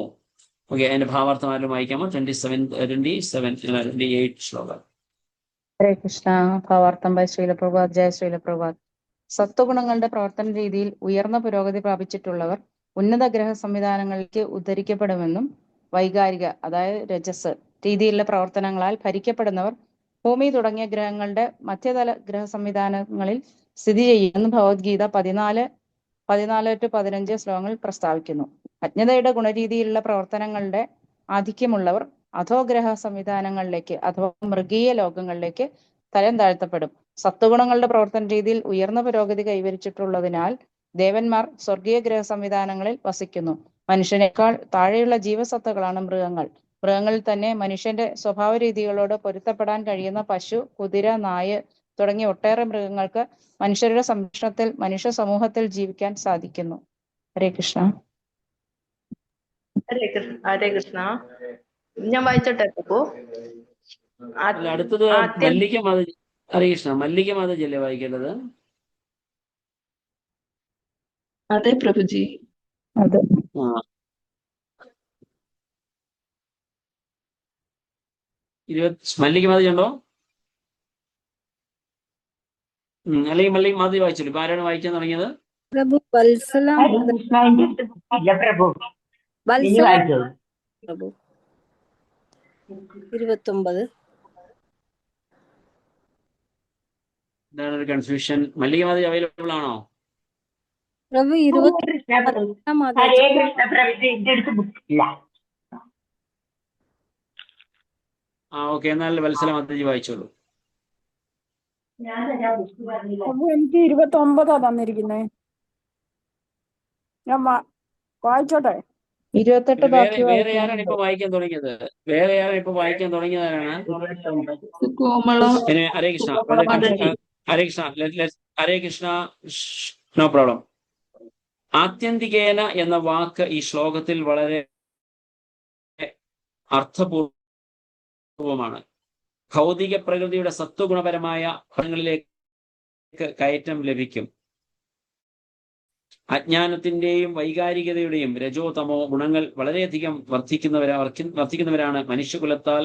ഓക്കെ, അതിന്റെ ഭാവാർത്ഥം ആരും വായിക്കാമോ? 28 ശ്ലോകം. ഹരേ കൃഷ്ണ. ഭാവാർത്ഥം ബൈ ശ്രീല പ്രഭാത്. ജയ ശ്രീല പ്രഭാത്. സത്വഗുണങ്ങളുടെ പ്രവർത്തന രീതിയിൽ ഉയർന്ന പുരോഗതി പ്രാപിച്ചിട്ടുള്ളവർ ഉന്നത ഗ്രഹ സംവിധാനങ്ങളിലേക്ക് ഉദ്ധരിക്കപ്പെടുമെന്നും വൈകാരിക, അതായത് രജസ് രീതിയിലുള്ള പ്രവർത്തനങ്ങളാൽ ഭരിക്കപ്പെടുന്നവർ ഭൂമി തുടങ്ങിയ ഗ്രഹങ്ങളുടെ മധ്യതല ഗ്രഹ സംവിധാനങ്ങളിൽ സ്ഥിതി ചെയ്യുമെന്ന് ഭഗവത്ഗീത 14-15 ശ്ലോകങ്ങൾ പ്രസ്താവിക്കുന്നു. അജ്ഞതയുടെ ഗുണരീതിയിലുള്ള പ്രവർത്തനങ്ങളുടെ ആധിക്യമുള്ളവർ അധോഗ്രഹ സംവിധാനങ്ങളിലേക്ക് അഥവാ മൃഗീയ ലോകങ്ങളിലേക്ക് തരം താഴ്ത്തപ്പെടും. സത്വഗുണങ്ങളുടെ പ്രവർത്തന രീതിയിൽ ഉയർന്ന പുരോഗതി കൈവരിച്ചിട്ടുള്ളതിനാൽ ദേവന്മാർ സ്വർഗീയ ഗ്രഹ സംവിധാനങ്ങളിൽ വസിക്കുന്നു. മനുഷ്യനേക്കാൾ താഴെയുള്ള ജീവസത്തകളാണ് മൃഗങ്ങൾ. മൃഗങ്ങളിൽ തന്നെ മനുഷ്യന്റെ സ്വഭാവ രീതികളോട് പൊരുത്തപ്പെടാൻ കഴിയുന്ന പശു, കുതിര, നായ തുടങ്ങിയ ഒട്ടേറെ മൃഗങ്ങൾക്ക് മനുഷ്യരുടെ സംരക്ഷണത്തിൽ മനുഷ്യ സമൂഹത്തിൽ ജീവിക്കാൻ സാധിക്കുന്നു. ഹരേ കൃഷ്ണ. ഹരേ കൃഷ്ണ. ഞാൻ വായിച്ചോട്ടെ പ്രഭു? അടുത്തത് മല്ലിക മാത. ഹരേ കൃഷ്ണ. മല്ലിക മാതജല്ലേ വായിക്കേണ്ടത്? അതെ പ്രഭുജി. അതെ. മല്ലിക മാതജുണ്ടോ? അല്ലെങ്കിൽ മല്ലിക മാതജി വായിച്ചോളൂ. ഇപ്പൊ ആരാണ് വായിക്കാൻ തുടങ്ങിയത്? പ്രഭു വത്സല. പ്രഭു 29. എന്താണ് ഒരു കൺഫ്യൂഷൻ? മല്ലിക മാതജി അവൈലബിൾ ആണോ? പ്രഭു 20. ഓക്കെ, എന്നാൽ വത്സല മാതജി വായിച്ചോളൂ. എനിക്ക് 29 തന്നിരിക്കുന്നേ. ഞാൻ വായിച്ചോട്ടെ? 28 ബാക്കി വേറെ ആരാണ് ഇപ്പൊ വായിക്കാൻ തുടങ്ങിയത്? ആരാണ്? കോമള. ഹരേ കൃഷ്ണ. ഹരേ കൃഷ്ണ. ഹരേ കൃഷ്ണ. No problem. ആത്യന്തികേന എന്ന വാക്ക് ഈ ശ്ലോകത്തിൽ വളരെ അർത്ഥപൂർവമാണ്. ഭൗതിക പ്രകൃതിയുടെ സത്വഗുണപരമായ ഫലങ്ങളിലേക്ക് കയറ്റം ലഭിക്കും. അജ്ഞാനത്തിന്റെയും വൈകാരികതയുടെയും രജോ തമോ ഗുണങ്ങൾ വളരെയധികം വർദ്ധിക്കുന്നവരാണ് മനുഷ്യകുലത്താൽ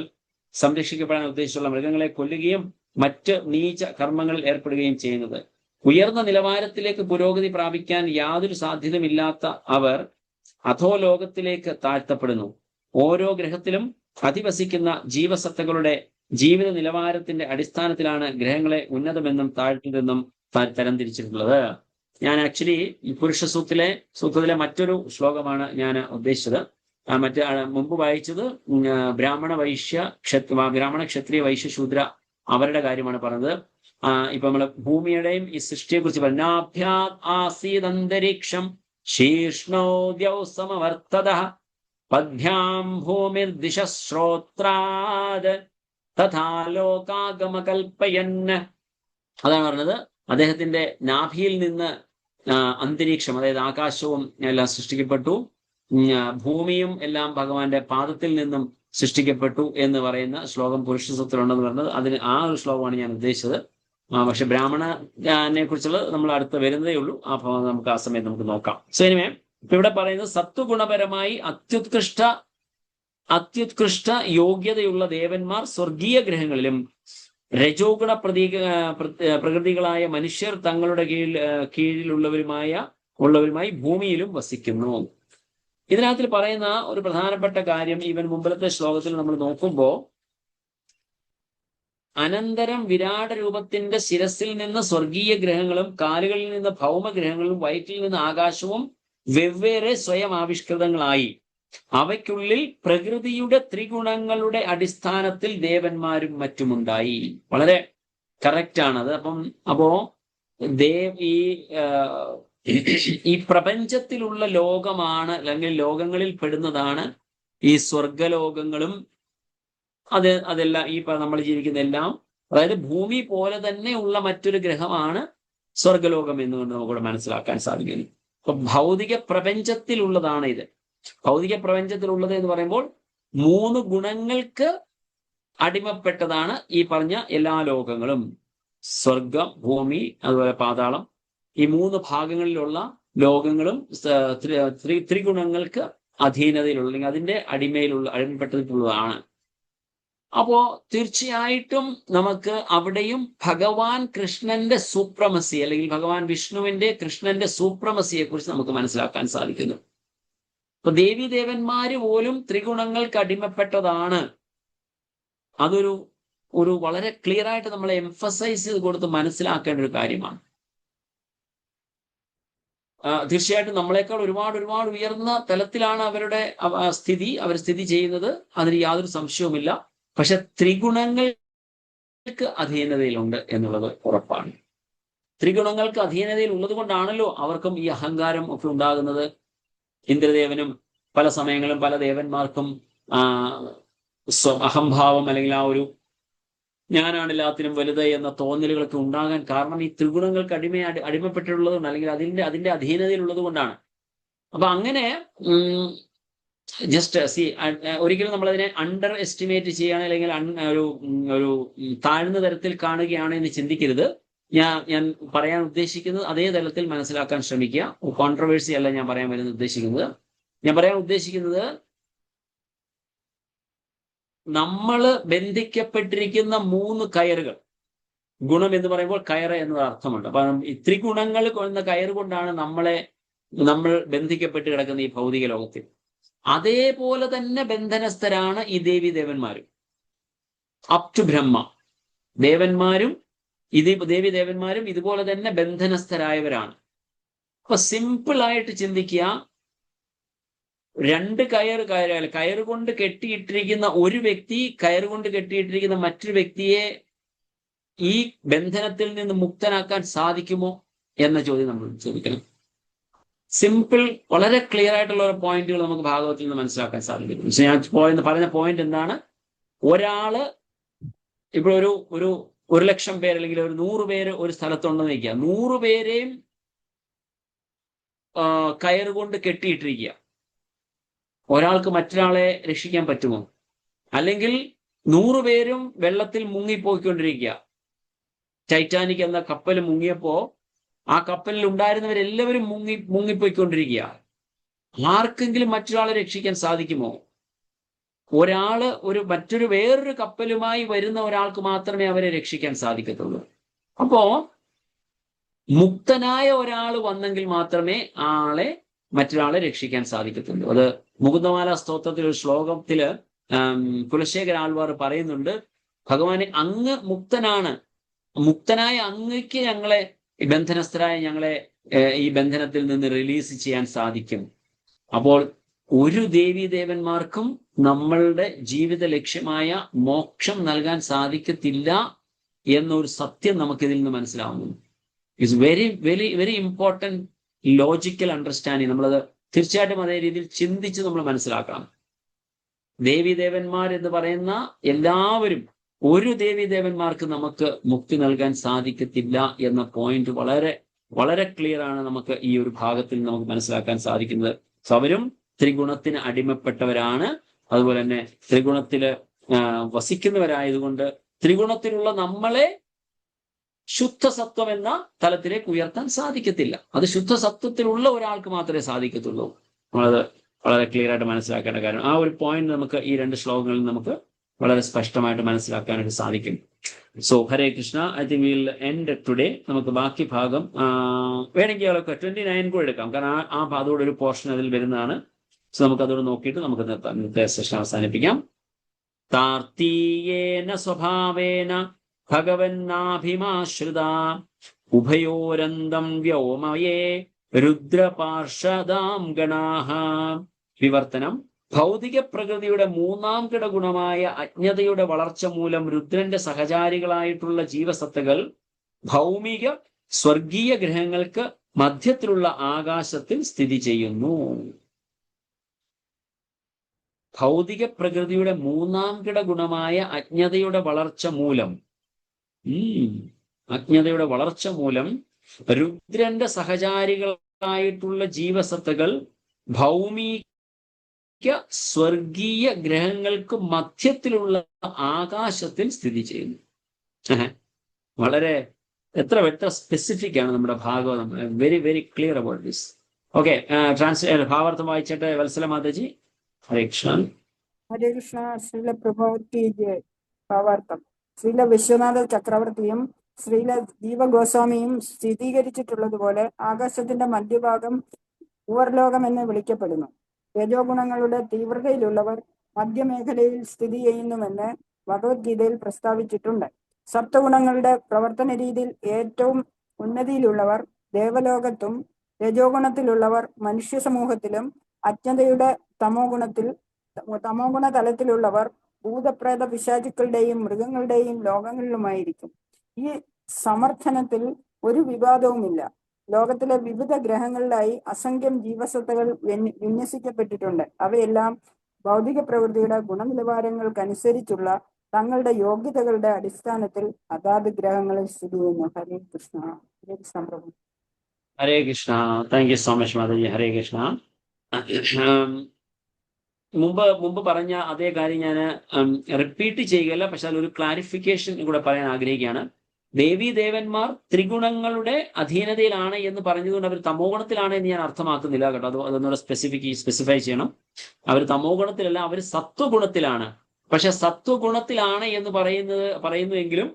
സംരക്ഷിക്കപ്പെടാൻ ഉദ്ദേശിച്ചുള്ള മൃഗങ്ങളെ കൊല്ലുകയും മറ്റ് നീച കർമ്മങ്ങളിൽ ഏർപ്പെടുകയും ചെയ്യുന്നത്. ഉയർന്ന നിലവാരത്തിലേക്ക് പുരോഗതി പ്രാപിക്കാൻ യാതൊരു സാധ്യതയുമില്ലാത്ത അവർ അധോലോകത്തിലേക്ക് താഴ്ത്തപ്പെടുന്നു. ഓരോ ഗ്രഹത്തിലും അധിവസിക്കുന്ന ജീവസത്തകളുടെ ജീവിത നിലവാരത്തിന്റെ അടിസ്ഥാനത്തിലാണ് ഗ്രഹങ്ങളെ ഉന്നതമെന്നും താഴ്ത്തതെന്നും തരംതിരിച്ചിട്ടുള്ളത്. ഞാൻ ആക്ച്വലി ഈ പുരുഷ സൂക്തത്തിലെ മറ്റൊരു ശ്ലോകമാണ് ഞാൻ ഉദ്ദേശിച്ചത്. മുമ്പ് വായിച്ചത് ബ്രാഹ്മണ ക്ഷത്രിയ വൈശ്യ ശൂദ്ര അവരുടെ കാര്യമാണ് പറഞ്ഞത്. ഇപ്പൊ നമ്മള് ഭൂമിയുടെയും ഈ സൃഷ്ടിയെ കുറിച്ച് പറഞ്ഞാഭ്യാസീദന്തരീക്ഷം ശീർഷ്ണോദ്യൗ സമവർത്തതഃ പദ്ഭ്യാം ഭൂമിർദിശ ശ്രോത്രാത് തഥാ ലോകാഗമകൽപ്പയൻ. അതാണ് പറഞ്ഞത്. അദ്ദേഹത്തിന്റെ നാഭിയിൽ നിന്ന് അന്തരീക്ഷം, അതായത് ആകാശവും എല്ലാം സൃഷ്ടിക്കപ്പെട്ടു, ഭൂമിയും എല്ലാം ഭഗവാന്റെ പാദത്തിൽ നിന്നും സൃഷ്ടിക്കപ്പെട്ടു എന്ന് പറയുന്ന ശ്ലോകം പുരുഷ സൂക്തത്തിലുണ്ടെന്ന് പറഞ്ഞത്. ആ ഒരു ശ്ലോകമാണ് ഞാൻ ഉദ്ദേശിച്ചത്. പക്ഷെ ബ്രാഹ്മണനെ കുറിച്ചുള്ളത് നമ്മൾ അടുത്ത് വരുന്നതേ ഉള്ളൂ. അപ്പൊ നമുക്ക് ആ സമയത്ത് നമുക്ക് നോക്കാം. സോ എനിവേ, ഇപ്പൊ ഇവിടെ പറയുന്നത് സത്വഗുണപരമായി അത്യുത്കൃഷ്ട യോഗ്യതയുള്ള ദേവന്മാർ സ്വർഗീയ ഗ്രഹങ്ങളിലും രജോഗുണ പ്രകൃതികളായ മനുഷ്യർ തങ്ങളുടെ കീഴിലുള്ളവരുമായി ഭൂമിയിലും വസിക്കുന്നു. ഇതിനകത്തിൽ പറയുന്ന ഒരു പ്രധാനപ്പെട്ട കാര്യം, ഈവൻ മുമ്പിലത്തെ ശ്ലോകത്തിൽ നമ്മൾ നോക്കുമ്പോൾ, അനന്തരം വിരാട രൂപത്തിന്റെ ശിരസിൽ നിന്ന് സ്വർഗീയ ഗ്രഹങ്ങളും കാലുകളിൽ നിന്ന് ഭൗമഗ്രഹങ്ങളും വയറ്റിൽ നിന്ന് ആകാശവും വെവ്വേറെ സ്വയം ആവിഷ്കൃതങ്ങളായി അവയ്ക്കുള്ളിൽ പ്രകൃതിയുടെ ത്രിഗുണങ്ങളുടെ അടിസ്ഥാനത്തിൽ ദേവന്മാരും മറ്റുമുണ്ടായി. വളരെ കറക്റ്റാണത്. അപ്പോ ഈ പ്രപഞ്ചത്തിലുള്ള ലോകമാണ്, അല്ലെങ്കിൽ ലോകങ്ങളിൽ പെടുന്നതാണ് ഈ സ്വർഗലോകങ്ങളും അതെല്ലാം ഈ നമ്മൾ ജീവിക്കുന്ന എല്ലാം. അതായത് ഭൂമി പോലെ തന്നെ ഉള്ള മറ്റൊരു ഗ്രഹമാണ് സ്വർഗലോകം എന്നുകൊണ്ട് നമുക്കിവിടെ മനസ്സിലാക്കാൻ സാധിക്കുന്നു. അപ്പൊ ഭൗതിക പ്രപഞ്ചത്തിലുള്ളതാണ് ഇത്. ഭൗതിക പ്രപഞ്ചത്തിലുള്ളത് എന്ന് പറയുമ്പോൾ 3 ഗുണങ്ങൾക്ക് അടിമപ്പെട്ടതാണ് ഈ പറഞ്ഞ എല്ലാ ലോകങ്ങളും. സ്വർഗം, ഭൂമി, അതുപോലെ പാതാളം, ഈ 3 ഭാഗങ്ങളിലുള്ള ലോകങ്ങളും ത്രിഗുണങ്ങൾക്ക് അധീനതയിലുള്ള, അല്ലെങ്കിൽ അതിന്റെ അടിമപ്പെട്ടിട്ടുള്ളതാണ്. അപ്പോ തീർച്ചയായിട്ടും നമുക്ക് അവിടെയും ഭഗവാൻ കൃഷ്ണന്റെ സൂപ്രമസി, അല്ലെങ്കിൽ ഭഗവാൻ വിഷ്ണുവിന്റെ കൃഷ്ണന്റെ സൂപ്രമസിയെ കുറിച്ച് നമുക്ക് മനസ്സിലാക്കാൻ സാധിക്കുന്നു. അപ്പൊ ദേവീദേവന്മാര് പോലും ത്രിഗുണങ്ങൾക്ക് അടിമപ്പെട്ടതാണ്. അതൊരു വളരെ ക്ലിയർ ആയിട്ട് നമ്മൾ എംഫസൈസ് ചെയ്ത് കൊടുത്ത് മനസ്സിലാക്കേണ്ട ഒരു കാര്യമാണ്. തീർച്ചയായിട്ടും നമ്മളെക്കാൾ ഒരുപാട് ഉയർന്ന തലത്തിലാണ് അവരുടെ സ്ഥിതി, അവർ സ്ഥിതി ചെയ്യുന്നത്, അതിന് യാതൊരു സംശയവുമില്ല. പക്ഷെ ത്രിഗുണങ്ങൾക്ക് അധീനതയിലുണ്ട് എന്നുള്ളത് ഉറപ്പാണ്. ത്രിഗുണങ്ങൾക്ക് അധീനതയിൽ ഉള്ളത് കൊണ്ടാണല്ലോ അവർക്കും ഈ അഹങ്കാരം ഒക്കെ ഉണ്ടാകുന്നത്. ഇന്ദ്രദേവനും പല സമയങ്ങളും പല ദേവന്മാർക്കും അഹംഭാവം, അല്ലെങ്കിൽ ആ ഒരു ഞാനാണ് എല്ലാത്തിനും വലുത് എന്ന തോന്നലുകളൊക്കെ ഉണ്ടാകാൻ കാരണം ഈ ത്രിഗുണങ്ങൾക്ക് അടിമപ്പെട്ടിട്ടുള്ളതുകൊണ്ട്, അല്ലെങ്കിൽ അതിന്റെ അധീനതയിലുള്ളത് കൊണ്ടാണ്. അപ്പൊ അങ്ങനെ ജസ്റ്റ് ഒരിക്കലും നമ്മളതിനെ അണ്ടർ എസ്റ്റിമേറ്റ് ചെയ്യുകയാണ്, അല്ലെങ്കിൽ ഒരു താഴ്ന്ന തരത്തിൽ കാണുകയാണ് എന്ന് ചിന്തിക്കരുത്. ഞാൻ പറയാൻ ഉദ്ദേശിക്കുന്നത് അതേ തലത്തിൽ മനസ്സിലാക്കാൻ ശ്രമിക്കുക. കോൺട്രവേഴ്സി അല്ല ഞാൻ പറയാൻ ഉദ്ദേശിക്കുന്നത്. ഞാൻ പറയാൻ ഉദ്ദേശിക്കുന്നത് നമ്മള് ബന്ധിക്കപ്പെട്ടിരിക്കുന്ന 3 കയറുകൾ. ഗുണം എന്ന് പറയുമ്പോൾ കയറ് എന്നത് അർത്ഥമുണ്ട്. അപ്പൊ ഈ ത്രിഗുണങ്ങൾ എന്ന കയറ് കൊണ്ടാണ് നമ്മൾ ബന്ധിക്കപ്പെട്ട് കിടക്കുന്ന ഈ ഭൗതിക ലോകത്തിൽ. അതേപോലെ തന്നെ ബന്ധനസ്ഥരാണ് ഈ ദേവീദേവന്മാരും. അപ് ടു ബ്രഹ്മ ദേവന്മാരും ദേവീദേവന്മാരും ഇതുപോലെ തന്നെ ബന്ധനസ്ഥരായവരാണ്. അപ്പൊ സിമ്പിൾ ആയിട്ട് ചിന്തിക്കുക, 2 കയറ് കൊണ്ട് കെട്ടിയിട്ടിരിക്കുന്ന ഒരു വ്യക്തി കയറുകൊണ്ട് കെട്ടിയിട്ടിരിക്കുന്ന മറ്റൊരു വ്യക്തിയെ ഈ ബന്ധനത്തിൽ നിന്ന് മുക്തനാക്കാൻ സാധിക്കുമോ എന്ന ചോദ്യം നമ്മൾ ചോദിക്കണം. സിമ്പിൾ, വളരെ ക്ലിയർ ആയിട്ടുള്ള ഒരു പോയിന്റുകൾ നമുക്ക് ഭാഗവത്തിൽ നിന്ന് മനസ്സിലാക്കാൻ സാധിക്കും. പക്ഷെ ഞാൻ പറഞ്ഞ പോയിന്റ് എന്താണ്? ഒരാള് ഇപ്പോൾ ഒരു 100,000 പേര് അല്ലെങ്കിൽ ഒരു 100 പേര് ഒരു സ്ഥലത്തുണ്ടെന്ന് വയ്ക്കുക. 100 പേരെയും കയറുകൊണ്ട് കെട്ടിയിട്ടിരിക്കുക. ഒരാൾക്ക് മറ്റൊരാളെ രക്ഷിക്കാൻ പറ്റുമോ? അല്ലെങ്കിൽ 100 പേരും വെള്ളത്തിൽ മുങ്ങിപ്പോയിക്കൊണ്ടിരിക്കുക. ടൈറ്റാനിക് എന്ന കപ്പൽ മുങ്ങിയപ്പോ ആ കപ്പലിൽ ഉണ്ടായിരുന്നവരെല്ലാവരും മുങ്ങിപ്പോയിക്കൊണ്ടിരിക്കുക. ആർക്കെങ്കിലും മറ്റൊരാളെ രക്ഷിക്കാൻ സാധിക്കുമോ? മറ്റൊരു വേറൊരു കപ്പലുമായി വരുന്ന ഒരാൾക്ക് മാത്രമേ അവരെ രക്ഷിക്കാൻ സാധിക്കത്തുള്ളൂ. അപ്പോ മുക്തനായ ഒരാൾ വന്നെങ്കിൽ മാത്രമേ മറ്റൊരാളെ രക്ഷിക്കാൻ സാധിക്കത്തുള്ളൂ. അത് മുകുന്ദമാല സ്തോത്രത്തിൽ ഒരു ശ്ലോകത്തില് കുലശേഖര ആൾവാർ പറയുന്നുണ്ട്, ഭഗവാനെ അങ്ങ് മുക്തനായ അങ്ങയ്ക്ക് ഞങ്ങളെ ബന്ധനസ്ഥരായ ഞങ്ങളെ ഈ ബന്ധനത്തിൽ നിന്ന് റിലീസ് ചെയ്യാൻ സാധിക്കും. അപ്പോൾ ഒരു ദേവീദേവന്മാർക്കും നമ്മളുടെ ജീവിത ലക്ഷ്യമായ മോക്ഷം നൽകാൻ സാധിക്കത്തില്ല എന്നൊരു സത്യം നമുക്കിതിൽ നിന്ന് മനസ്സിലാവുന്നു. It's very very very important logical understanding. നമ്മളത് തീർച്ചയായിട്ടും അതേ രീതിയിൽ ചിന്തിച്ച് നമ്മൾ മനസ്സിലാക്കണം. ദേവീദേവന്മാർ എന്ന് പറയുന്ന എല്ലാവരും, ഒരു ദേവീദേവന്മാർക്ക് നമുക്ക് മുക്തി നൽകാൻ സാധിക്കത്തില്ല എന്ന പോയിന്റ് വളരെ വളരെ ക്ലിയർ ആണ് നമുക്ക് ഈ ഒരു ഭാഗത്തിൽ നമുക്ക് മനസ്സിലാക്കാൻ സാധിക്കുന്നത്. അവരും ത്രിഗുണത്തിന് അടിമപ്പെട്ടവരാണ്. അതുപോലെ തന്നെ ത്രിഗുണത്തില് വസിക്കുന്നവരായതുകൊണ്ട് ത്രിഗുണത്തിലുള്ള നമ്മളെ ശുദ്ധസത്വം എന്ന തലത്തിലേക്ക് ഉയർത്താൻ സാധിക്കത്തില്ല. അത് ശുദ്ധസത്വത്തിലുള്ള ഒരാൾക്ക് മാത്രമേ സാധിക്കത്തുള്ളൂ. നമ്മളത് വളരെ ക്ലിയർ ആയിട്ട് മനസ്സിലാക്കേണ്ട കാര്യം. ആ ഒരു പോയിന്റ് നമുക്ക് ഈ 2 ശ്ലോകങ്ങളിൽ നമുക്ക് വളരെ സ്പഷ്ടമായിട്ട് മനസ്സിലാക്കാനായിട്ട് സാധിക്കും. So Hare Krishna. I think will end today. നമുക്ക് ബാക്കി ഭാഗം വേണമെങ്കിൽ 29 കൂടെ എടുക്കാം, കാരണം ആ അതോടെ ഒരു പോർഷൻ അതിൽ വരുന്നതാണ്. സോ നമുക്ക് അതോട് നോക്കിയിട്ട് നമുക്ക് ഇന്നത്തെ സെഷൻ അവസാനിപ്പിക്കാം. താർത്തീയേന സ്വഭാവേന ഭഗവന്നാഭിമാശ്രിത ഉഭയോരന്തം വ്യോമയേ രുദ്രപാർഷദാം ഗണാഃ. വിവർത്തനം: ഭൗതിക പ്രകൃതിയുടെ 3ാം ഘടഗുണമായ അജ്ഞതയുടെ വളർച്ച മൂലം രുദ്രന്റെ സഹചാരികളായിട്ടുള്ള ജീവസത്തകൾ ഭൗമിക സ്വർഗീയ ഗ്രഹങ്ങൾക്ക് മധ്യത്തിലുള്ള ആകാശത്തിൽ സ്ഥിതി ചെയ്യുന്നു. ഭൗതിക പ്രകൃതിയുടെ 3ാം ഘടഗുണമായ അജ്ഞതയുടെ വളർച്ച മൂലം രുദ്രന്റെ സഹചാരികളായിട്ടുള്ള ജീവസത്തകൾ ഭൗമിക സ്വർഗീയ ഗ്രഹങ്ങൾക്ക് മധ്യത്തിലുള്ള ആകാശത്തിൽ സ്ഥിതി ചെയ്യുന്നു. വളരെ എത്ര സ്പെസിഫിക് ആണ് നമ്മുടെ Bhagavatam. Very very clear about this. Okay, ഭാവാർത്ഥം വായിച്ചിട്ട് വത്സല മാതാജി. ഹരേ കൃഷ്ണ. ഹരേ കൃഷ്ണ. ശ്രീല പ്രഭാവർത്തി ഭാവാർത്ഥം. ശ്രീല വിശ്വനാഥ ചക്രവർത്തിയും ശ്രീല ദീപഗോസ്വാമിയും സ്ഥിരീകരിച്ചിട്ടുള്ളതുപോലെ ആകാശത്തിന്റെ മധ്യഭാഗം ഭൂവർലോകം എന്ന് വിളിക്കപ്പെടുന്നു. രജോ ഗുണങ്ങളുടെ തീവ്രതയിലുള്ളവർ മധ്യമേഖലയിൽ സ്ഥിതി ചെയ്യുന്നുവെന്ന് ഭഗവത്ഗീതയിൽ പ്രസ്താവിച്ചിട്ടുണ്ട്. സപ്തഗുണങ്ങളുടെ പ്രവർത്തന രീതിയിൽ ഏറ്റവും ഉന്നതിയിലുള്ളവർ ദേവലോകത്തും രജോ ഗുണത്തിലുള്ളവർ മനുഷ്യ സമൂഹത്തിലും അജ്ഞതയുടെ തമോഗുണ തലത്തിലുള്ളവർ ഭൂതപ്രേത പിശാചുക്കളുടെയും മൃഗങ്ങളുടെയും ലോകങ്ങളിലുമായിരിക്കും. ഈ സമർത്ഥനത്തിൽ ഒരു വിവാദവുമില്ല. ലോകത്തിലെ വിവിധ ഗ്രഹങ്ങളിലായി അസംഖ്യം ജീവസത്തകൾ വിന്യസിക്കപ്പെട്ടിട്ടുണ്ട്. അവയെല്ലാം ഭൗതിക പ്രകൃതിയുടെ ഗുണനിലവാരങ്ങൾക്കനുസരിച്ചുള്ള തങ്ങളുടെ യോഗ്യതകളുടെ അടിസ്ഥാനത്തിൽ അതാത് ഗ്രഹങ്ങളിൽ സ്ഥിതി ചെയ്യുന്നു. Hare Krishna. Hare Krishna Prabhu. Hare Krishna. Thank you so much Mataji. Hare Krishna. മുമ്പ് പറഞ്ഞ അതേ കാര്യം ഞാൻ റിപ്പീറ്റ് ചെയ്യുകയല്ല, പക്ഷെ അതിലൊരു ക്ലാരിഫിക്കേഷൻ കൂടെ പറയാൻ ആഗ്രഹിക്കുകയാണ്. ദേവീദേവന്മാർ ത്രിഗുണങ്ങളുടെ അധീനതയിലാണ് എന്ന് പറഞ്ഞതുകൊണ്ട് അവർ തമോ ഗുണത്തിലാണ് എന്ന് ഞാൻ അർത്ഥമാക്കുന്നില്ല കേട്ടോ. അതൊന്നുകൂടെ സ്പെസിഫൈ ചെയ്യണം. അവർ തമോ ഗുണത്തിലല്ല, അവർ സത്വഗുണത്തിലാണ്. പക്ഷെ സത്വഗുണത്തിലാണ് എന്ന് പറയുന്നുവെങ്കിലും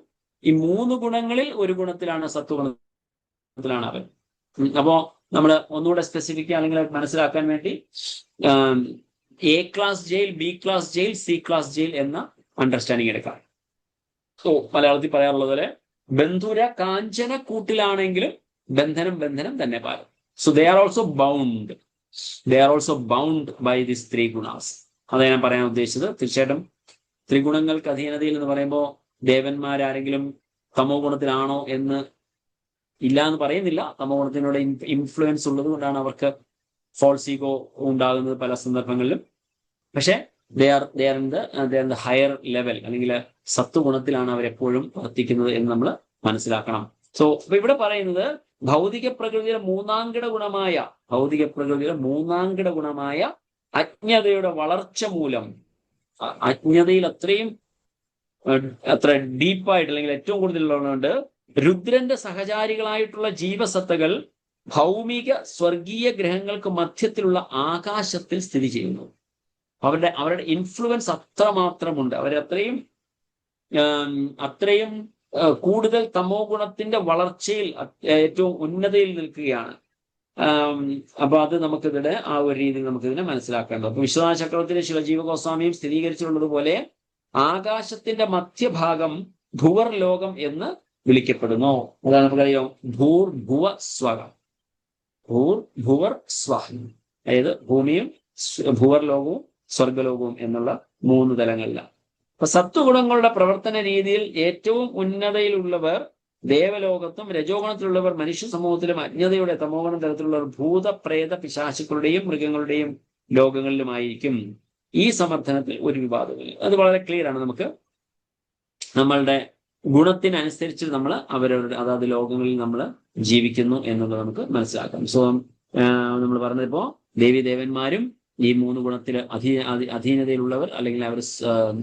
ഈ 3 ഗുണങ്ങളിൽ ഒരു ഗുണത്തിലാണ്, സത്വഗുണത്തിലാണ് അവർ. അപ്പോ നമ്മൾ ഒന്നുകൂടെ സ്പെസിഫിക് അല്ലെങ്കിൽ മനസ്സിലാക്കാൻ വേണ്ടി A class jail, B class jail, C class jail എന്ന അണ്ടർസ്റ്റാൻഡിങ് എടുക്കാം. സോ മലയാളത്തിൽ പറയാറുള്ളത് പോലെ ബന്ധുര കാഞ്ചന കൂട്ടിലാണെങ്കിലും ബന്ധനം തന്നെ പാലും. So they are also bound by this 3 gunas. അതാണ് ഞാൻ പറയാൻ ഉദ്ദേശിച്ചത്. തീർച്ചയായിട്ടും ത്രിഗുണങ്ങൾക്ക് അധീനതയിൽ എന്ന് പറയുമ്പോൾ ദേവന്മാരാരെങ്കിലും തമോ ഗുണത്തിലാണോ എന്ന് ഇല്ല എന്ന് പറയുന്നില്ല. തമോ ഗുണത്തിനോട് ഇൻഫ്ലുവൻസ് ഉള്ളത് കൊണ്ടാണ് അവർക്ക് ഫോൾസ് ഈഗോ ഉണ്ടാകുന്നത് പല സന്ദർഭങ്ങളിലും. പക്ഷെ they are in the higher level അല്ലെങ്കിൽ സത്വഗുണത്തിലാണ് അവരെപ്പോഴും വർത്തിക്കുന്നത് എന്ന് നമ്മൾ മനസ്സിലാക്കണം. സോ അപ്പൊ ഇവിടെ പറയുന്നത് ഭൗതിക പ്രകൃതിയുടെ മൂന്നാംകിട ഗുണമായ അജ്ഞതയുടെ വളർച്ച മൂലം, അജ്ഞതയിൽ അത്ര ഡീപ്പായിട്ട് അല്ലെങ്കിൽ ഏറ്റവും കൂടുതലുള്ളതുകൊണ്ട് രുദ്രന്റെ സഹചാരികളായിട്ടുള്ള ജീവസത്തകൾ ഭൗമിക സ്വർഗീയ ഗ്രഹങ്ങൾക്ക് മധ്യത്തിലുള്ള ആകാശത്തിൽ സ്ഥിതി ചെയ്യുന്നു. അവരുടെ ഇൻഫ്ലുവൻസ് അത്രമാത്രമുണ്ട്. അത്രയും കൂടുതൽ തമോ ഗുണത്തിന്റെ വളർച്ചയിൽ ഏറ്റവും ഉന്നതയിൽ നിൽക്കുകയാണ്. അപ്പൊ അത് നമുക്കിതിടെ ആ ഒരു രീതിയിൽ നമുക്കിതിനെ മനസ്സിലാക്കേണ്ടത്. അപ്പൊ വിശ്വനാഥ ചക്രവർത്തിയുടെ ശിവജീവ ഗോസ്വാമിയും സ്ഥിരീകരിച്ചിട്ടുള്ളതുപോലെ ആകാശത്തിന്റെ മധ്യഭാഗം ഭുവർ ലോകം എന്ന് വിളിക്കപ്പെടുന്നു. അതാണ് നമുക്കറിയാം ഭൂർ ഭുവർ സ്വഹ, അതായത് ഭൂമിയും ഭുവർ ലോകവും സ്വർഗലോകവും എന്നുള്ള 3 തലങ്ങളിലാണ്. അപ്പൊ സത്വഗുണങ്ങളുടെ പ്രവർത്തന രീതിയിൽ ഏറ്റവും ഉന്നതയിലുള്ളവർ ദേവലോകത്തും, രജോഗുണത്തിലുള്ളവർ മനുഷ്യ സമൂഹത്തിലും, അജ്ഞതയുടെ തമോഗുണ തലത്തിലുള്ളവർ ഭൂത പ്രേത പിശാചുക്കളുടെയും മൃഗങ്ങളുടെയും ലോകങ്ങളിലുമായിരിക്കും. ഈ സമർത്ഥനത്തിൽ ഒരു വിവാദമില്ല. അത് വളരെ ക്ലിയർ ആണ്. നമുക്ക് നമ്മളുടെ ഗുണത്തിനനുസരിച്ച് നമ്മൾ അവരവരുടെ അതാത് ലോകങ്ങളിൽ നമ്മൾ ജീവിക്കുന്നു എന്നുള്ളത് നമുക്ക് മനസ്സിലാക്കാം. സോ നമ്മൾ പറഞ്ഞപ്പോ ദേവീദേവന്മാരും ഈ 3 ഗുണത്തിൽ അധീനതയിലുള്ളവർ അല്ലെങ്കിൽ അവർ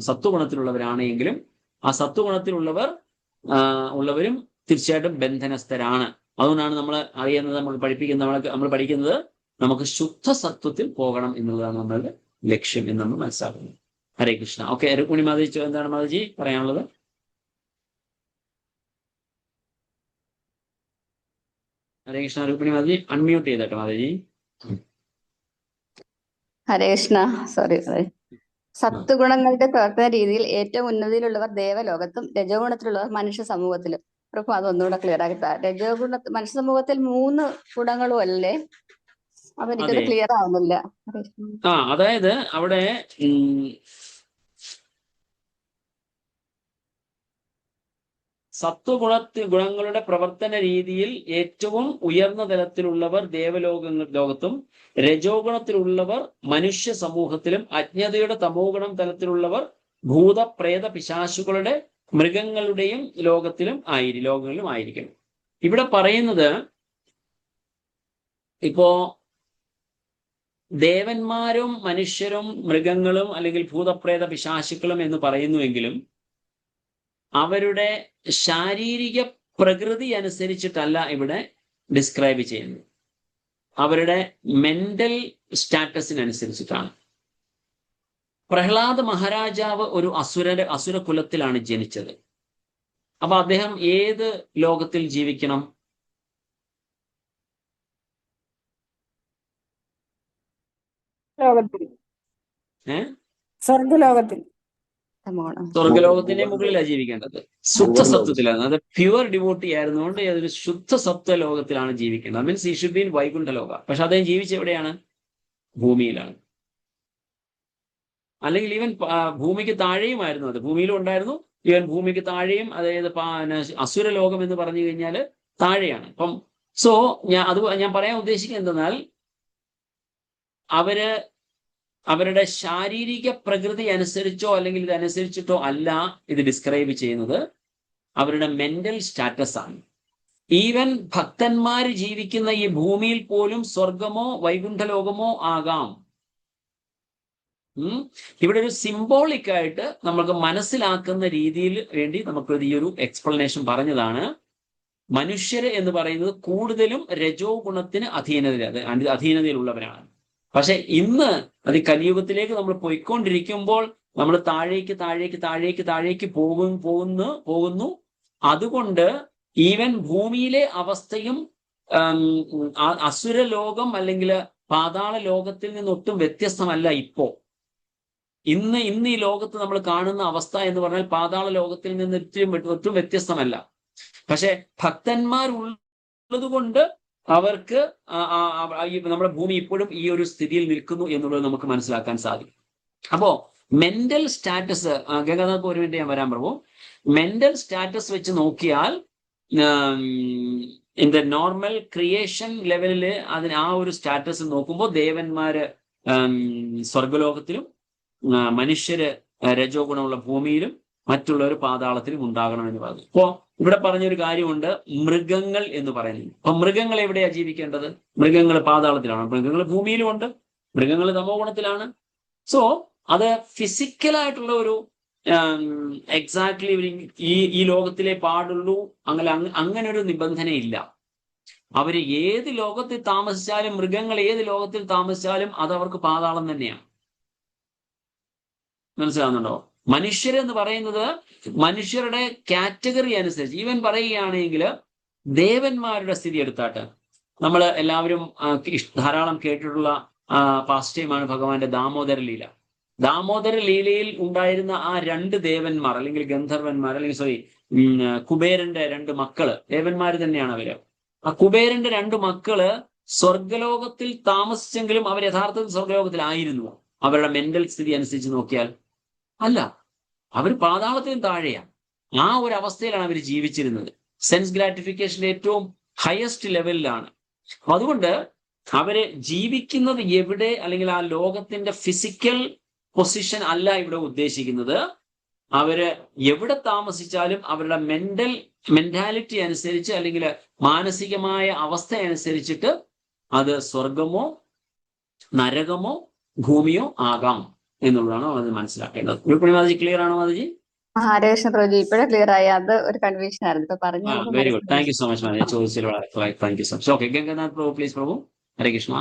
സത്വഗുണത്തിലുള്ളവരാണെങ്കിലും ആ സത്വഗുണത്തിലുള്ളവരും തീർച്ചയായിട്ടും ബന്ധനസ്ഥരാണ്. അതുകൊണ്ടാണ് നമ്മൾ അറിയുന്നത്, നമ്മൾ പഠിക്കുന്നത് നമുക്ക് ശുദ്ധ സത്വത്തിൽ പോകണം എന്നുള്ളതാണ് നമ്മളുടെ ലക്ഷ്യം എന്ന് നമ്മൾ മനസ്സിലാക്കുന്നു. ഹരേ കൃഷ്ണ. ഓക്കെ, രുക്മിണി മാതാജി എന്താണ് മാതാജി പറയാനുള്ളത്? ഹരേ കൃഷ്ണ. രുക്മിണി മാതാജി അൺമ്യൂട്ട് ചെയ്തോട്ടെ മാതാജി. ഹരേ കൃഷ്ണ. സോറി. സത്വഗുണങ്ങളുടെ പ്രവർത്തന രീതിയിൽ ഏറ്റവും ഉന്നതിയിലുള്ളവർ ദേവലോകത്തും രജോ ഗുണത്തിലുള്ളവർ മനുഷ്യ സമൂഹത്തിലും. പ്രഭു അതൊന്നുകൂടെ ക്ലിയർ ആക്കി തരാം. രജോ മനുഷ്യ സമൂഹത്തിൽ 3 ഗുണങ്ങളും അല്ലേ? അപ്പൊ എനിക്കത് ക്ലിയർ ആവുന്നില്ല. അതായത് അവിടെ ഗുണങ്ങളുടെ പ്രവർത്തന രീതിയിൽ ഏറ്റവും ഉയർന്ന തലത്തിലുള്ളവർ ലോകത്തും, രജോ ഗുണത്തിലുള്ളവർ മനുഷ്യ സമൂഹത്തിലും, അജ്ഞതയുടെ തമോ ഗുണം തലത്തിലുള്ളവർ ഭൂത പ്രേത പിശാചുക്കളുടെ മൃഗങ്ങളുടെയും ലോകങ്ങളിലും ആയിരിക്കും. ഇവിടെ പറയുന്നത് ഇപ്പോ ദേവന്മാരും മനുഷ്യരും മൃഗങ്ങളും അല്ലെങ്കിൽ ഭൂതപ്രേത പിശാചുക്കളും എന്ന് പറയുന്നുവെങ്കിലും അവരുടെ ശാരീരിക പ്രകൃതി അനുസരിച്ചിട്ടല്ല ഇവിടെ ഡിസ്ക്രൈബ് ചെയ്യുന്നത്. അവരുടെ മെന്റൽ സ്റ്റാറ്റസിനനുസരിച്ചിട്ടാണ്. പ്രഹ്ലാദ മഹാരാജാവ് ഒരു അസുര കുലത്തിലാണ് ജനിച്ചത്. അപ്പൊ അദ്ദേഹം ഏത് ലോകത്തിൽ ജീവിക്കണം? സ്വർഗലോകത്തിന്റെ മുകളിലാണ് ജീവിക്കേണ്ടത്. ശുദ്ധസത്വത്തിലാണ്. അത് പ്യുവർ ഡിവോട്ടി ആയിരുന്നുകൊണ്ട് അതൊരു ശുദ്ധസത്വ ലോകത്തിലാണ് ജീവിക്കേണ്ടത്. മീൻസ് ഈ ഷുഡ് ബി ഇൻ വൈകുണ്ഠ ലോക. പക്ഷെ അദ്ദേഹം ജീവിച്ചെവിടെയാണ്? ഭൂമിയിലാണ്. അല്ലെങ്കിൽ ഈവൻ ഭൂമിക്ക് താഴെയുമായിരുന്നു. അത് ഭൂമിയിലും ഉണ്ടായിരുന്നു. ഈവൻ ഭൂമിക്ക് താഴെയും, അതായത് അസുര ലോകം എന്ന് പറഞ്ഞു കഴിഞ്ഞാൽ താഴെയാണ്. അപ്പം ഞാൻ പറയാൻ ഉദ്ദേശിക്കുന്നത് എന്തെന്നാൽ അവരുടെ ശാരീരിക പ്രകൃതി അനുസരിച്ചോ അല്ലെങ്കിൽ ഇതനുസരിച്ചിട്ടോ അല്ല ഇത് ഡിസ്ക്രൈബ് ചെയ്യുന്നത്. അവരുടെ മെന്റൽ സ്റ്റാറ്റസ് ആണ്. ഈവൻ ഭക്തന്മാർ ജീവിക്കുന്ന ഈ ഭൂമിയിൽ പോലും സ്വർഗമോ വൈകുണ്ഠ ലോകമോ ആകാം. ഇവിടെ ഒരു സിംബോളിക് ആയിട്ട് നമുക്ക് മനസ്സിലാക്കുന്ന രീതിയിൽ വേണ്ടി നമുക്ക് ഈ ഒരു എക്സ്പ്ലനേഷൻ പറഞ്ഞതാണ്. മനുഷ്യര് എന്ന് പറയുന്നത് കൂടുതലും രജോ ഗുണത്തിന് അധീനതയിലുള്ളവരാണ്. പക്ഷെ ഇന്ന് അത് കലിയുഗത്തിലേക്ക് നമ്മൾ പോയിക്കൊണ്ടിരിക്കുമ്പോൾ നമ്മൾ താഴേക്ക് പോകുന്നു. അതുകൊണ്ട് ഈവൻ ഭൂമിയിലെ അവസ്ഥയും അസുര ലോകം അല്ലെങ്കിൽ പാതാള ലോകത്തിൽ നിന്നൊട്ടും വ്യത്യസ്തമല്ല. ഇന്ന് ഈ ലോകത്ത് നമ്മൾ കാണുന്ന അവസ്ഥ എന്ന് പറഞ്ഞാൽ പാതാള ലോകത്തിൽ നിന്ന് ഒട്ടും വ്യത്യസ്തമല്ല. പക്ഷെ ഭക്തന്മാരുള്ളത് കൊണ്ട് അവർക്ക് നമ്മുടെ ഭൂമി ഇപ്പോഴും ഈ ഒരു സ്ഥിതിയിൽ നിൽക്കുന്നു എന്നുള്ളത് നമുക്ക് മനസ്സിലാക്കാൻ സാധിക്കും. അപ്പോ മെന്റൽ സ്റ്റാറ്റസ്, ഗംഗാധർ ഒരു മിനിറ്റ് ഞാൻ വരാൻ പ്രഭു. മെന്റൽ സ്റ്റാറ്റസ് വെച്ച് നോക്കിയാൽ ഇൻ ദ നോർമൽ ക്രിയേഷൻ ലെവലില് ആ ഒരു സ്റ്റാറ്റസ് നോക്കുമ്പോൾ ദേവന്മാര് സ്വർഗലോകത്തിലും മനുഷ്യര് രജോ ഗുണമുള്ള ഭൂമിയിലും മറ്റുള്ളവർ പാതാളത്തിലും ഉണ്ടാകണമെന്ന് പറഞ്ഞു. അപ്പോ ഇവിടെ പറഞ്ഞൊരു കാര്യമുണ്ട്, മൃഗങ്ങൾ എന്ന് പറയുന്നത്. അപ്പൊ മൃഗങ്ങൾ എവിടെയാ ജീവിക്കേണ്ടത്? മൃഗങ്ങൾ പാതാളത്തിലാണ്, മൃഗങ്ങൾ ഭൂമിയിലും ഉണ്ട്, മൃഗങ്ങൾ തമോ ഗുണത്തിലാണ്. സോ അത് ഫിസിക്കലായിട്ടുള്ള ഒരു എക്സാക്ട്ലി ഈ ലോകത്തിലെ പാടുള്ളൂ അങ്ങനെ ഒരു നിബന്ധനയില്ല. അവര് ഏത് ലോകത്തിൽ താമസിച്ചാലും, മൃഗങ്ങൾ ഏത് ലോകത്തിൽ താമസിച്ചാലും അത് അവർക്ക് പാതാളം തന്നെയാണ്. മനസ്സിലാവുന്നുണ്ടോ? മനുഷ്യരെന്ന് പറയുന്നത് മനുഷ്യരുടെ കാറ്റഗറി അനുസരിച്ച്, ഈവൻ പറയുകയാണെങ്കിൽ ദേവന്മാരുടെ സ്ഥിതി എടുത്താട്ട് നമ്മൾ എല്ലാവരും ധാരാളം കേട്ടിട്ടുള്ള പാസ്റ്റേമാണ് ഭഗവാന്റെ ദാമോദര ലീല. ദാമോദര ലീലയിൽ ഉണ്ടായിരുന്ന ആ 2 ദേവന്മാർ അല്ലെങ്കിൽ ഗന്ധർവന്മാർ അല്ലെങ്കിൽ കുബേരന്റെ 2 മക്കള്, ദേവന്മാർ തന്നെയാണ് അവര്. ആ കുബേരന്റെ 2 മക്കള് സ്വർഗലോകത്തിൽ താമസിച്ചെങ്കിലും അവർ യഥാർത്ഥത്തിൽ സ്വർഗലോകത്തിലായിരുന്നു. അവരുടെ മെന്റൽ സ്ഥിതി അനുസരിച്ച് നോക്കിയാൽ അല്ല, അവർ പാതാളത്തിനും താഴെയാണ്. ആ ഒരു അവസ്ഥയിലാണ് അവർ ജീവിച്ചിരുന്നത്. സെൻസ് ഗ്രാറ്റിഫിക്കേഷന്റെ ഏറ്റവും ഹയസ്റ്റ് ലെവലിലാണ്. അതുകൊണ്ട് അവര് ജീവിക്കുന്നത് എവിടെ, അല്ലെങ്കിൽ ആ ലോകത്തിന്റെ ഫിസിക്കൽ പൊസിഷൻ അല്ല ഇവിടെ ഉദ്ദേശിക്കുന്നത്. അവര് എവിടെ താമസിച്ചാലും അവരുടെ മെന്റാലിറ്റി അനുസരിച്ച് അല്ലെങ്കിൽ മാനസികമായ അവസ്ഥ അനുസരിച്ചിട്ട് അത് സ്വർഗമോ നരകമോ ഭൂമിയോ ആകാം എന്നുള്ളതാണ് അത് മനസ്സിലാക്കേണ്ടത്. മാതാജി ക്ലിയർ ആണോ മാതാജി? ഹരേകൃഷ്ണ പ്രഭുജി ഇപ്പോഴേ ക്ലിയർ ആയി. അത് ഒരു കൺഫ്യൂഷൻ ആയിരുന്നു, ഇപ്പൊ പറഞ്ഞു. Very good, thank you so much Mataji. ചോദിച്ചതിൽ വളരെ thank you so much. Okay, Ganganath Prabhu please. Prabhu Hare Krishna.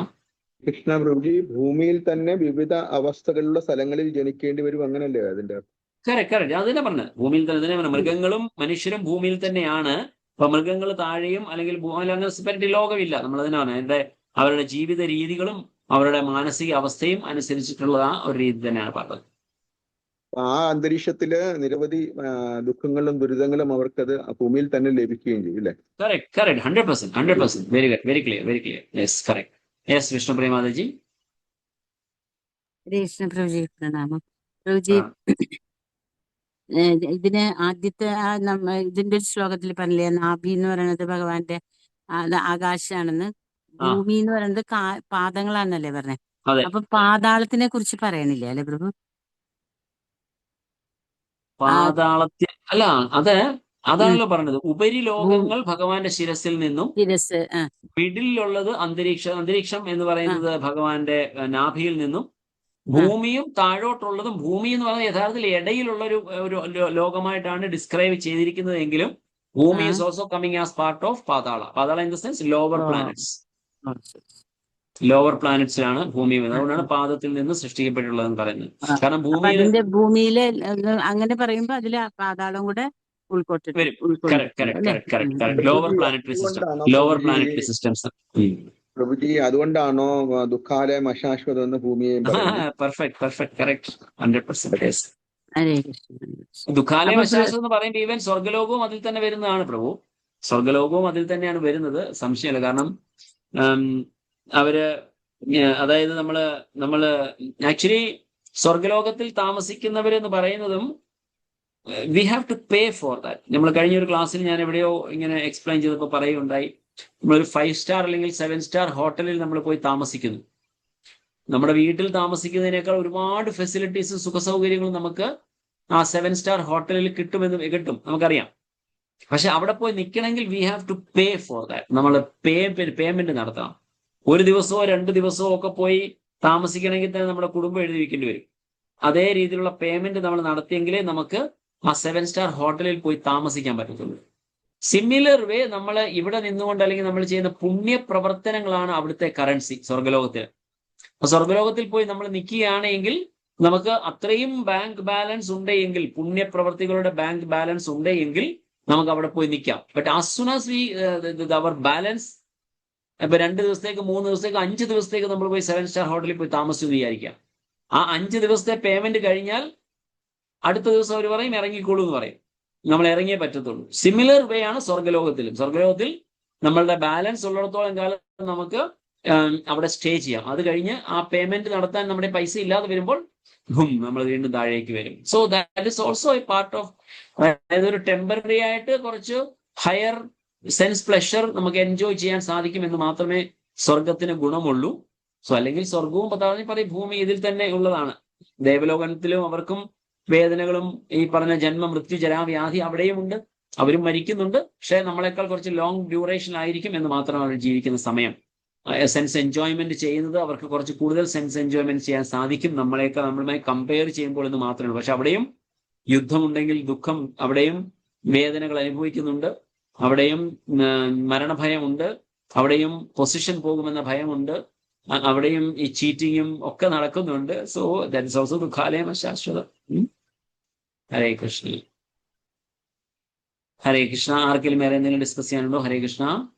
Krishna Prabhuji, ഭൂമിയിൽ തന്നെ വിവിധ അവസ്ഥകളുള്ള സ്ഥലങ്ങളിൽ ജനിക്കേണ്ടി വരും, അങ്ങനല്ലേ അതിന്റെ? കറക്റ്റ്, അത് തന്നെ പറഞ്ഞത്. ഭൂമിയിൽ തന്നെ മൃഗങ്ങളും മനുഷ്യരും ഭൂമിയിൽ തന്നെയാണ്. അപ്പൊ മൃഗങ്ങൾ താഴെയും അല്ലെങ്കിൽ ഭൂമിയിൽ അങ്ങനെ സെപ്പറേറ്റ് ലോകമില്ല. നമ്മൾ അതിനാണ് അവരുടെ ജീവിത രീതികളും അവരുടെ മാനസിക അവസ്ഥയും അനുസരിച്ചിട്ടുള്ള ആ ഒരു രീതി തന്നെയാണ് പറഞ്ഞത്. ആ അന്തരീക്ഷത്തില് നിരവധി ദുഃഖങ്ങളും ദുരിതങ്ങളും അവർക്കത് ഭൂമിയിൽ തന്നെ ലഭിക്കുകയും ചെയ്യും അല്ലേ? Correct 100%. Very good, very clear. Yes, correct. Yes, Vishnupriya Mataji. Krishna Prabhuji പ്രണാമം. പ്രഭുജി, ഇതിന് ആദ്യത്തെ ഇതിന്റെ ഒരു ശ്ലോകത്തിൽ പറഞ്ഞില്ലേ, നാഭി എന്ന് പറയുന്നത് ഭഗവാന്റെ ആകാശാണെന്ന്, ഭൂമി എന്ന് പറയുന്നത് പാദങ്ങളാണെന്നല്ലേ പറഞ്ഞേ? അപ്പൊ പാതാളത്തിനെ കുറിച്ച് പറയണില്ലേ അല്ലെ പ്രഭു? പാതാളത്തിൽ അല്ല, അതാണല്ലോ പറഞ്ഞത്. ഉപരിലോകങ്ങൾ ഭഗവാന്റെ ശിരസിൽ നിന്നും, മിഡിലുള്ളത് അന്തരീക്ഷം എന്ന് പറയുന്നത് ഭഗവാന്റെ നാഭിയിൽ നിന്നും, ഭൂമിയും താഴോട്ടുള്ളതും, ഭൂമി എന്ന് പറയുന്നത് യഥാർത്ഥത്തിൽ ഇടയിലുള്ള ഒരു ലോകമായിട്ടാണ് ഡിസ്ക്രൈബ് ചെയ്തിരിക്കുന്നത് എങ്കിലും ഭൂമി is also coming as part of പാതാള ഇൻ ദ സെൻസ് ലോവർ പ്ലാനറ്റ്സിലാണ് ഭൂമി. അതുകൊണ്ടാണ് പാദത്തിൽ നിന്ന് സൃഷ്ടിക്കപ്പെട്ടുള്ളതെന്ന് പറയുന്നത്. കാരണം ഭൂമിയിലെ അങ്ങനെ പറയുമ്പോ അതില് പാതാളം കൂടെ ലോവർ പ്ലാനറ്ററി സിസ്റ്റംസ്. പ്രഭുജി, അതുകൊണ്ടാണോ ദുഃഖാലയം അശാശ്വതം എന്ന് ഭൂമിയെ? Perfect, correct, 100%. ദുഃഖാലയം അശാശ്വതം എന്ന് പറയുമ്പോൾ ഈവൻ സ്വർഗലോകവും അതിൽ തന്നെ വരുന്നതാണ് പ്രഭു. സ്വർഗലോകവും അതിൽ തന്നെയാണ് വരുന്നത്, സംശയമല്ല. കാരണം അതായത് നമ്മള് ആക്ച്വലി സ്വർഗലോകത്തിൽ താമസിക്കുന്നവരെന്ന് പറയുന്നതും we have to pay for that. നമ്മൾ കഴിഞ്ഞൊരു ക്ലാസ്സിൽ ഞാൻ എവിടെയോ ഇങ്ങനെ എക്സ്പ്ലെയിൻ ചെയ്തപ്പോൾ പറയുകയുണ്ടായി, നമ്മളൊരു 5 സ്റ്റാർ അല്ലെങ്കിൽ 7 സ്റ്റാർ ഹോട്ടലിൽ നമ്മൾ പോയി താമസിക്കുന്നു. നമ്മുടെ വീട്ടിൽ താമസിക്കുന്നതിനേക്കാൾ ഒരുപാട് ഫെസിലിറ്റീസും സുഖസൗകര്യങ്ങളും നമുക്ക് ആ 7 സ്റ്റാർ ഹോട്ടലിൽ കിട്ടും, നമുക്കറിയാം. പക്ഷെ അവിടെ പോയി നിൽക്കണമെങ്കിൽ we have to pay for that. നമ്മൾ പേയ്മെന്റ് നടത്തണം. 1 ദിവസമോ 2 ദിവസമോ ഒക്കെ പോയി താമസിക്കണമെങ്കിൽ തന്നെ നമ്മുടെ കുടുംബം എഴുതി വെക്കേണ്ടി വരും. അതേ രീതിയിലുള്ള പേയ്മെന്റ് നമ്മൾ നടത്തിയെങ്കിലേ നമുക്ക് ആ 7 സ്റ്റാർ ഹോട്ടലിൽ പോയി താമസിക്കാൻ പറ്റത്തുള്ളൂ. സിമിലർ വേ നമ്മൾ ഇവിടെ നിന്നുകൊണ്ട് അല്ലെങ്കിൽ നമ്മൾ ചെയ്യുന്ന പുണ്യപ്രവർത്തനങ്ങളാണ് അവിടുത്തെ കറൻസി സ്വർഗലോകത്തിൽ. അപ്പൊ സ്വർഗലോകത്തിൽ പോയി നമ്മൾ നിൽക്കുകയാണെങ്കിൽ നമുക്ക് അത്രയും ബാങ്ക് ബാലൻസ് ഉണ്ടെങ്കിൽ, പുണ്യപ്രവർത്തികളുടെ ബാങ്ക് ബാലൻസ് ഉണ്ടെങ്കിൽ നമുക്ക് അവിടെ പോയി നിൽക്കാം. But as soon as we our balance, ഇപ്പൊ 2 ദിവസത്തേക്ക് 3 ദിവസത്തേക്ക് 5 ദിവസത്തേക്ക് നമ്മൾ പോയി 7 സ്റ്റാർ ഹോട്ടലിൽ പോയി താമസിച്ചു വിചാരിക്കാം. ആ 5 ദിവസത്തെ പേയ്മെന്റ് കഴിഞ്ഞാൽ അടുത്ത ദിവസം അവർ പറയും ഇറങ്ങിക്കോളൂ എന്ന് പറയും. നമ്മൾ ഇറങ്ങിയേ പറ്റത്തുള്ളൂ. സിമിലർ വേ ആണ് സ്വർഗലോകത്തിലും. സ്വർഗലോകത്തിൽ നമ്മളുടെ ബാലൻസ് ഉള്ളിടത്തോളം കാലം നമുക്ക് അവിടെ സ്റ്റേ ചെയ്യാം. അത് കഴിഞ്ഞ് ആ പേയ്മെന്റ് നടത്താൻ നമ്മുടെ പൈസ ഇല്ലാതെ വരുമ്പോൾ നമ്മൾ വീണ്ടും താഴേക്ക് വരും. So that is also A part of, അതായത് ഒരു ടെമ്പററി ആയിട്ട് കുറച്ച് ഹയർ സെൻസ് പ്ലഷർ നമുക്ക് എൻജോയ് ചെയ്യാൻ സാധിക്കുമെന്ന് മാത്രമേ സ്വർഗത്തിന് ഗുണമുള്ളൂ. സോ അല്ലെങ്കിൽ സ്വർഗവും പറയും ഭൂമി ഇതിൽ തന്നെ ഉള്ളതാണ്. ദേവലോകത്തിലും അവർക്കും വേദനകളും ഈ പറഞ്ഞ ജന്മ മൃത്യു ജരാവ്യാധി അവിടെയും ഉണ്ട്. അവരും മരിക്കുന്നുണ്ട്. പക്ഷെ നമ്മളെക്കാൾ കുറച്ച് ലോങ് ഡ്യൂറേഷൻ ആയിരിക്കും എന്ന് മാത്രം അവർ ജീവിക്കുന്ന സമയം. സെൻസ് എൻജോയ്മെന്റ് ചെയ്യുന്നത് അവർക്ക് കുറച്ച് കൂടുതൽ സെൻസ് എൻജോയ്മെന്റ് ചെയ്യാൻ സാധിക്കും നമ്മളുമായി കമ്പയർ ചെയ്യുമ്പോൾ എന്ന് മാത്രമേ ഉള്ളൂ. പക്ഷെ അവിടെയും യുദ്ധമുണ്ടെങ്കിൽ ദുഃഖം, അവിടെയും വേദനകൾ അനുഭവിക്കുന്നുണ്ട്, അവിടെയും മരണഭയമുണ്ട്, അവിടെയും പൊസിഷൻ പോകുമെന്ന ഭയമുണ്ട്, അവിടെയും ഈ ചീറ്റിങ്ങും ഒക്കെ നടക്കുന്നുണ്ട്. സോ ദാറ്റ് ഇസ് ഓൾസോ ദുഃഖാലയം ശാശ്വതം. ഹരേ കൃഷ്ണ. ഹരേ കൃഷ്ണ. ആർക്കെങ്കിലും വേറെ എന്തെങ്കിലും ഡിസ്കസ് ചെയ്യാനുണ്ടോ? Hare Krishna.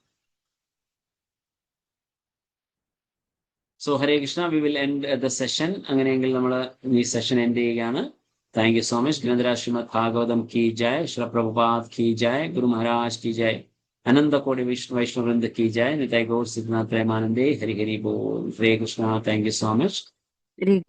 So Hare Krishna. We will end the session. അങ്ങനെയെങ്കിൽ നമ്മൾ ഈ സെഷൻ എൻഡ് ചെയ്യുകയാണ്. Thank you so much. Granthraj Shrimad Bhagavatam കി ജയ്, ശ്രീ പ്രഭുപാദ് കി ജയ്, ഗുരു മഹാരാജ് കി ജയ്, अनंत कोटि वैष्णव वृंद की जय. निताय गौर सिद्धनाथ प्रेमानंदे. हरि हरि बोल. Hare Krishna. Thank you so much.